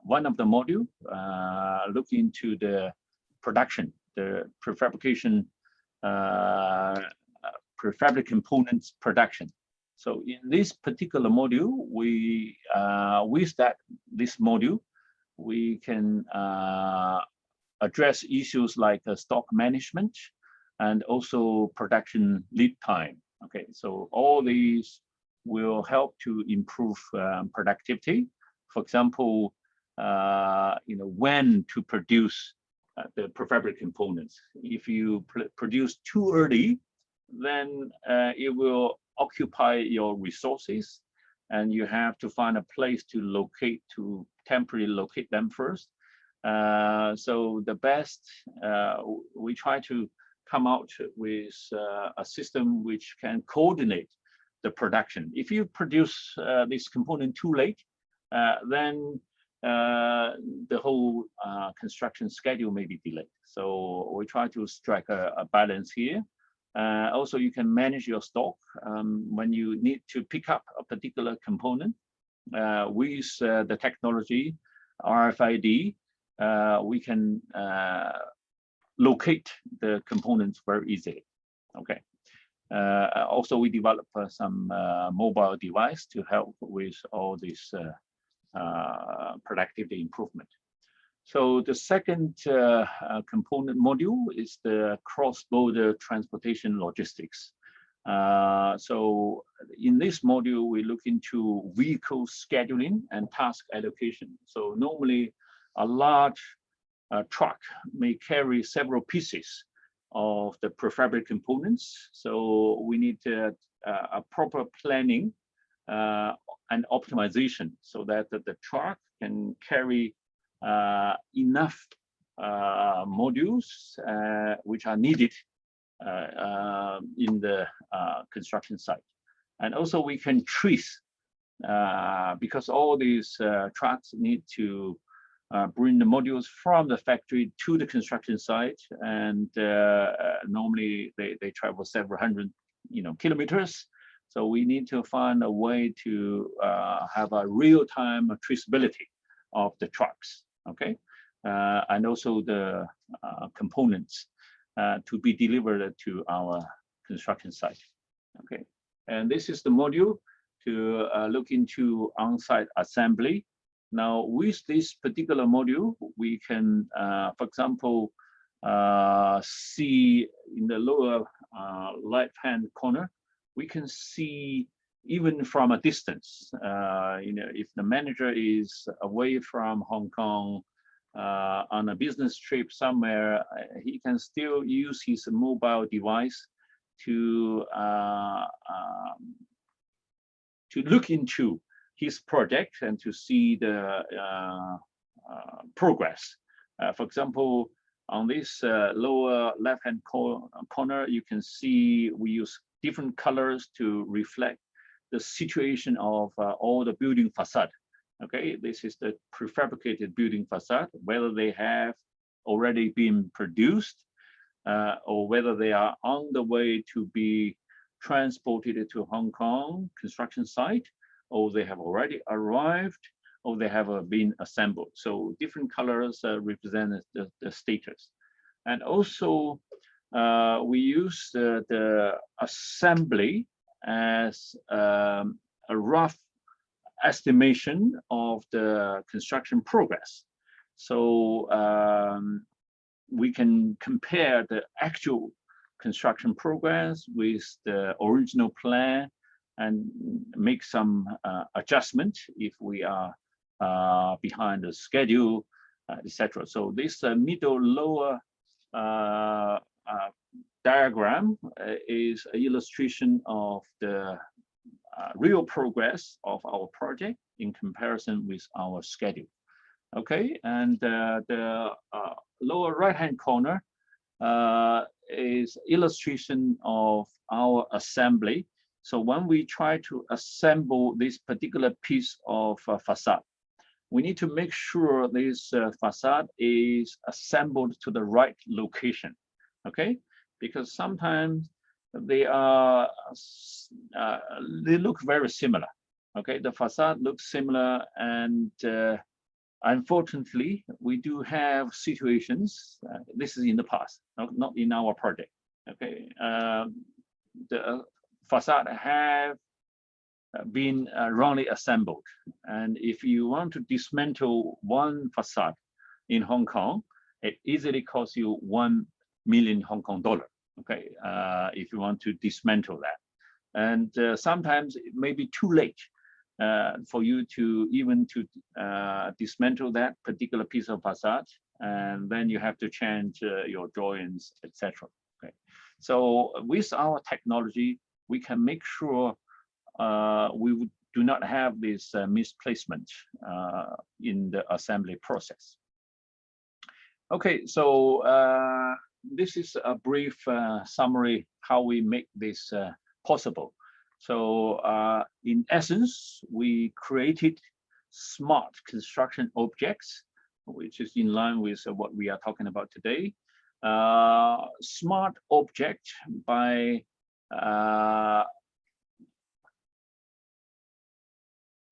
one of the module, look into the production, the prefabrication, prefabricated components production. So in this particular module, we with this module, we can address issues like stock management and also production lead time. Okay, so all these will help to improve productivity. For example, when to produce the prefabricated components. If you produce too early, then it will occupy your resources, and you have to find a place to locate, to temporarily locate them first. So the best, we try to come out with a system which can coordinate the production. If you produce this component too late, then the whole construction schedule may be delayed. So we try to strike a balance here. Also, you can manage your stock when you need to pick up a particular component. With the technology Rfid, we can locate the components very easily. Okay. Also, we developed some mobile device to help with all this productivity improvement. So the second component module is the cross-border transportation logistics. So in this module, we look into vehicle scheduling and task allocation. So normally a large truck may carry several pieces of the prefabricated components. So we need a proper planning and optimization so that the truck can carry enough modules which are needed in the construction site. And also we can trace, because all these trucks need to bring the modules from the factory to the construction site, and normally they travel several hundred kilometers. So we need to find a way to have a real-time traceability of the trucks, okay, and also the components to be delivered to our construction site, okay. And this is the module to look into on-site assembly. Now, with this particular module, we can, for example, see in the lower left-hand corner, we can see even from a distance, if the manager is away from Hong Kong on a business trip somewhere, he can still use his mobile device to look into his project and to see the progress. For example, on this lower left-hand corner, you can see we use different colors to reflect the situation of all the building facade. Okay, this is the prefabricated building facade, whether they have already been produced or whether they are on the way to be transported to Hong Kong construction site, or they have already arrived, or they have been assembled. So different colors represent the status. And also we use the assembly as a rough estimation of the construction progress. So we can compare the actual construction progress with the original plan and make some adjustment if we are behind the schedule, etc. So this middle lower diagram is an illustration of the real progress of our project in comparison with our schedule. Okay, and the lower right-hand corner is illustration of our assembly. So when we try to assemble this particular piece of facade, we need to make sure this facade is assembled to the right location, okay? Because sometimes they look very similar, okay? The facade looks similar, and unfortunately, we do have situations, this is in the past, not in our project, okay? The facade have been wrongly assembled. And if you want to dismantle one facade in Hong Kong, it easily costs you 1 million Hong Kong dollar, okay? If you want to dismantle that. And sometimes it may be too late for you to even dismantle that particular piece of facade, and then you have to change your drawings, etc. Okay, so with our technology, we can make sure we do not have this misplacement in the assembly process. Okay, so this is a brief summary how we make this possible. So in essence, we created smart construction objects, which is in line with what we are talking about today. Smart object by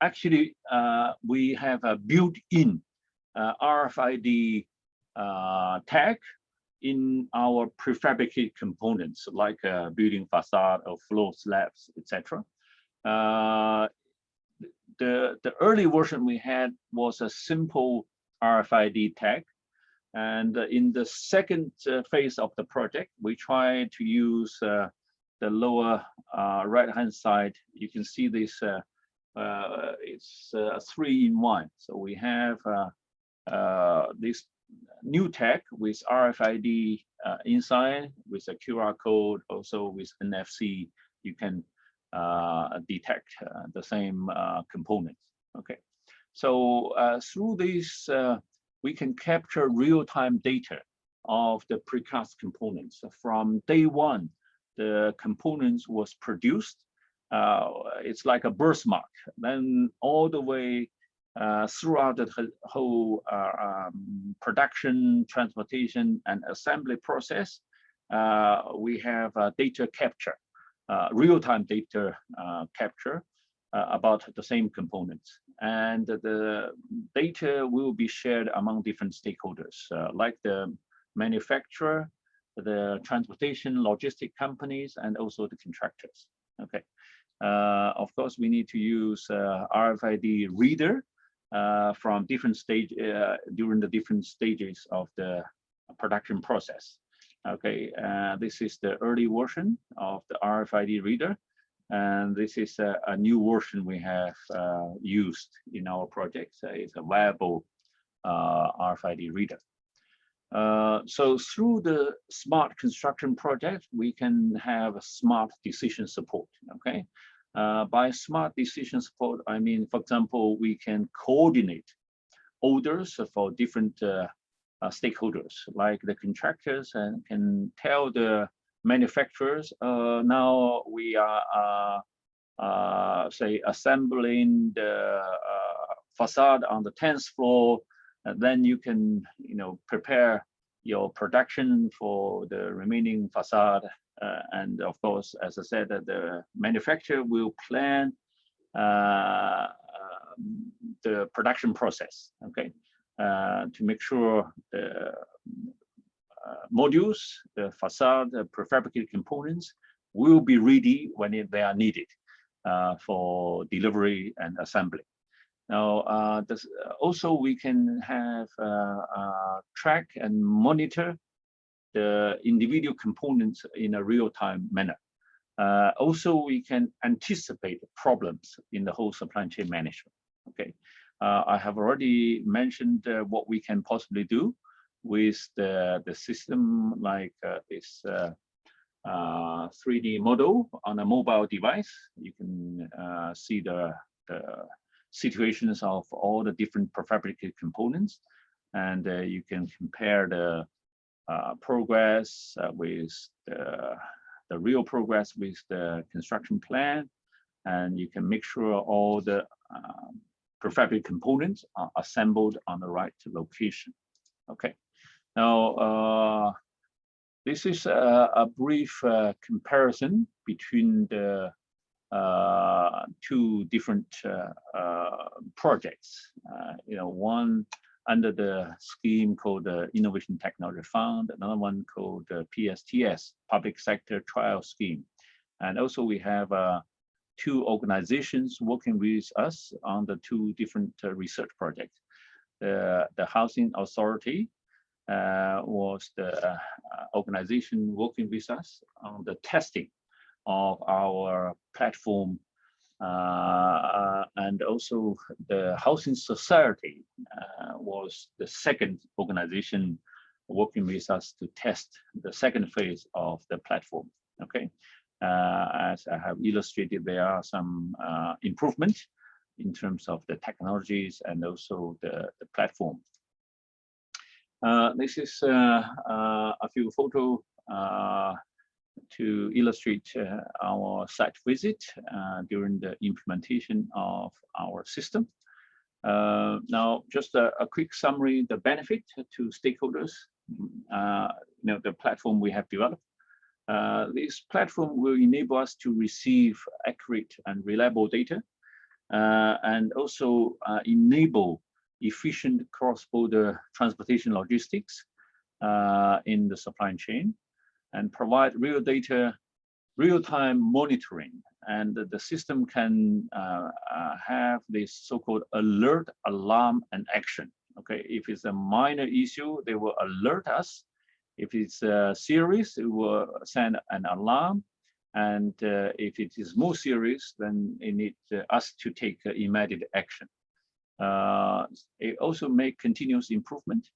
actually we have a built-in RFID tag in our prefabricated components like building facade or floor slabs, etc. The early version we had was a simple RFID tag. And in the second phase of the project, we tried to use the lower right-hand side. You can see this, it's a 3-in-1. So we have this new tag with RFID inside, with a QR code, also with NFC. You can detect the same components. Okay, so through this, we can capture real-time data of the precast components. From day one, the components was produced. It's like a birthmark. Then all the way throughout the whole production, transportation, and assembly process, we have data capture, real-time data capture about the same components. And the data will be shared among different stakeholders, like the manufacturer, the transportation, logistic companies, and also the contractors. Okay. Of course, we need to use RFID reader from different stage during the different stages of the production process. Okay, this is the early version of the RFID reader, and this is a new version we have used in our project. It's a viable RFID reader. So through the smart construction project, we can have a smart decision support. Okay, by smart decision support, I mean, for example, we can coordinate orders for different stakeholders, like the contractors, and can tell the manufacturers, now we are say assembling the facade on the 10th floor, and then you can prepare your production for the remaining facade, and of course, as I said, that the manufacturer will plan the production process, okay, to make sure the modules, the facade, the prefabricated components will be ready when they are needed for delivery and assembly. Now, also we can have track and monitor the individual components in a real-time manner. Also, we can anticipate problems in the whole supply chain management. Okay, I have already mentioned what we can possibly do with the system, like this 3D model on a mobile device. You can see the situations of all the different prefabricated components, and you can compare the progress with the real progress with the construction plan, and you can make sure all the prefabricated components are assembled on the right location. Okay. Now, this is a brief comparison between the two different projects. One under the scheme called the Innovation Technology Fund, another one called the PSTS, Public Sector Trial Scheme. And also we have two organizations working with us on the two different research projects. The Housing Authority was the organization working with us on the testing of our platform, and also the Housing Society was the second organization working with us to test the second phase of the platform. Okay, as I have illustrated, there are some improvements in terms of the technologies and also the platform. This is a few photos to illustrate our site visit during the implementation of our system. Now, just a quick summary, the benefit to stakeholders, the platform we have developed. This platform will enable us to receive accurate and reliable data, and also enable efficient cross-border transportation logistics, in the supply chain and provide real-time monitoring. And the system can have this so-called alert, alarm, and action. Okay, if it's a minor issue, they will alert us. If it's serious, it will send an alarm. And if it is more serious, then it needs us to take immediate action. It also make continuous improvement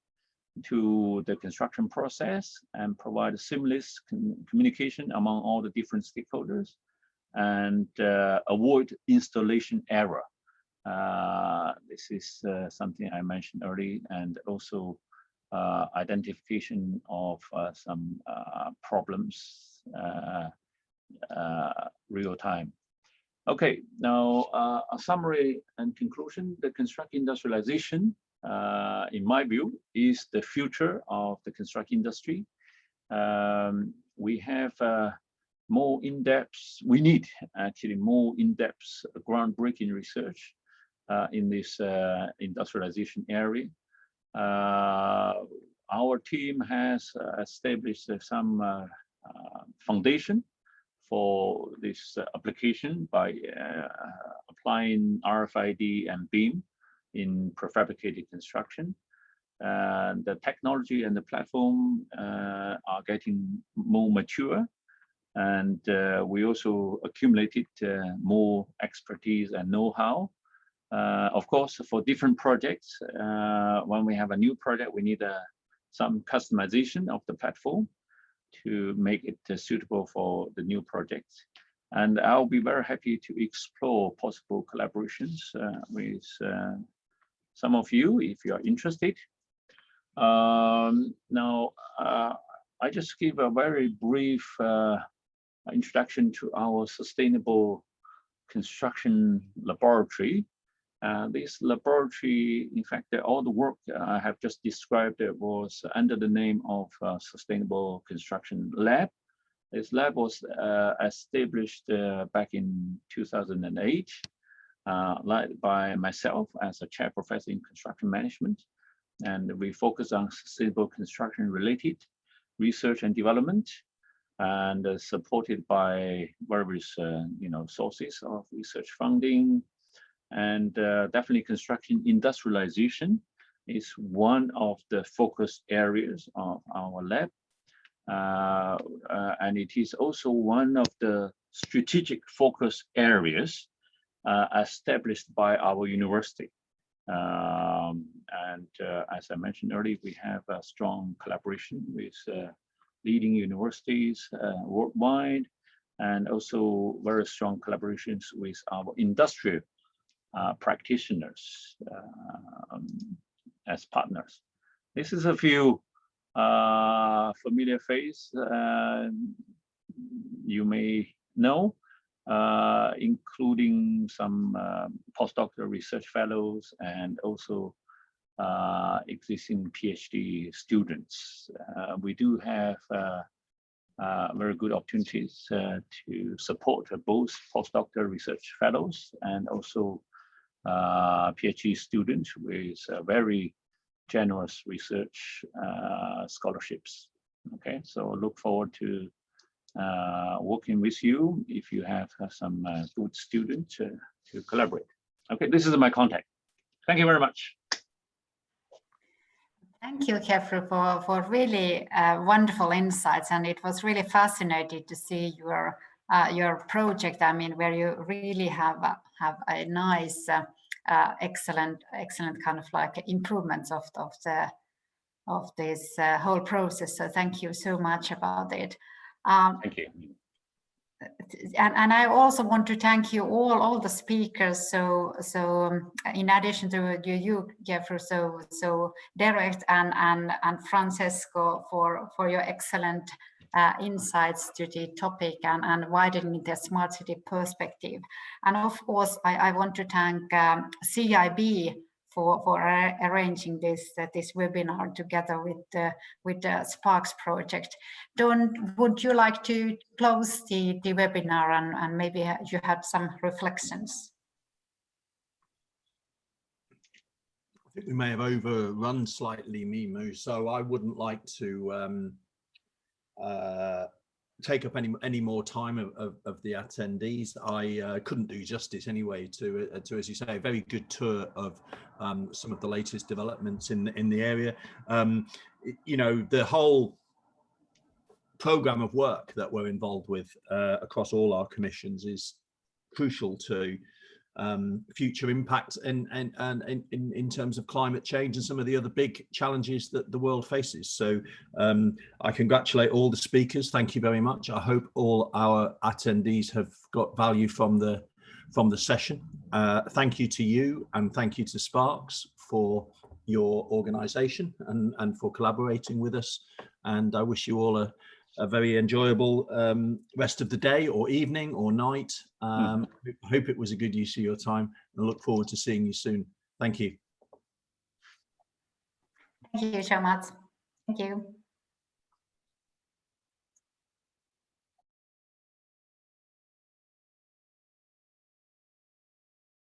to the construction process and provide seamless communication among all the different stakeholders and avoid installation error. This is something I mentioned earlier, and also identification of some problems real time. Okay, now a summary and conclusion. The construction industrialization, in my view, is the future of the construction industry. We have more in-depth, we need actually more in-depth groundbreaking research in this industrialization area. Our team has established some foundation for this application by applying RFID and BIM in prefabricated construction. The technology and the platform are getting more mature, and we also accumulated more expertise and know-how. Of course, for different projects, when we have a new project, we need some customization of the platform to make it suitable for the new projects. And I'll be very happy to explore possible collaborations with some of you if you are interested. Now, I just give a very brief introduction to our sustainable construction laboratory. This laboratory, in fact, all the work I have just described was under the name of Sustainable Construction Lab. This lab was established back in 2008, led by myself as a chair professor in construction management. And we focus on sustainable construction related research and development, and supported by various sources of research funding. And definitely construction industrialization is one of the focus areas of our lab. And it is also one of the strategic focus areas established by our university. As I mentioned earlier, we have a strong collaboration with leading universities worldwide, and also very strong collaborations with our industrial practitioners as partners. This is a few familiar face you may know, including some postdoctoral research fellows and also existing PhD students. We do have very good opportunities to support both postdoctoral research fellows and also PhD students with very generous research scholarships. Okay, so look forward to working with you if you have some good students to collaborate. Okay, this is my contact. Thank you very much. Thank you, Kefru, for really wonderful insights, and it was really fascinating to see your project. I mean, where you really have a nice, excellent kind of like improvements of this whole process. So thank you so much about it. Thank you. And I also want to thank you all the speakers. So in addition to you, Kefru, so Derek and Francesco for your excellent insights to the topic and widening the smart city perspective. And of course, I want to thank CIB for arranging this webinar together with the SPARCS project. Would you like to close the webinar and maybe you have some reflections? think we may have overrun slightly, Mimu, so I wouldn't like to take up any more time of the attendees. I couldn't do justice anyway to, as you say, a very good tour of some of the latest developments in the area. You know, the whole program of work that we're involved with across all our commissions is crucial to future impact and in terms of climate change and some of the other big challenges that the world faces. So I congratulate all the speakers. Thank you very much. I hope all our attendees have got value from the session. Thank you to you, and thank you to SPARCS for your organisation and for collaborating with us. And I wish you all a very enjoyable rest of the day or evening or night. I hope it was a good use of your time, and I look forward to seeing you soon. Thank you. Thank you so much. Thank you.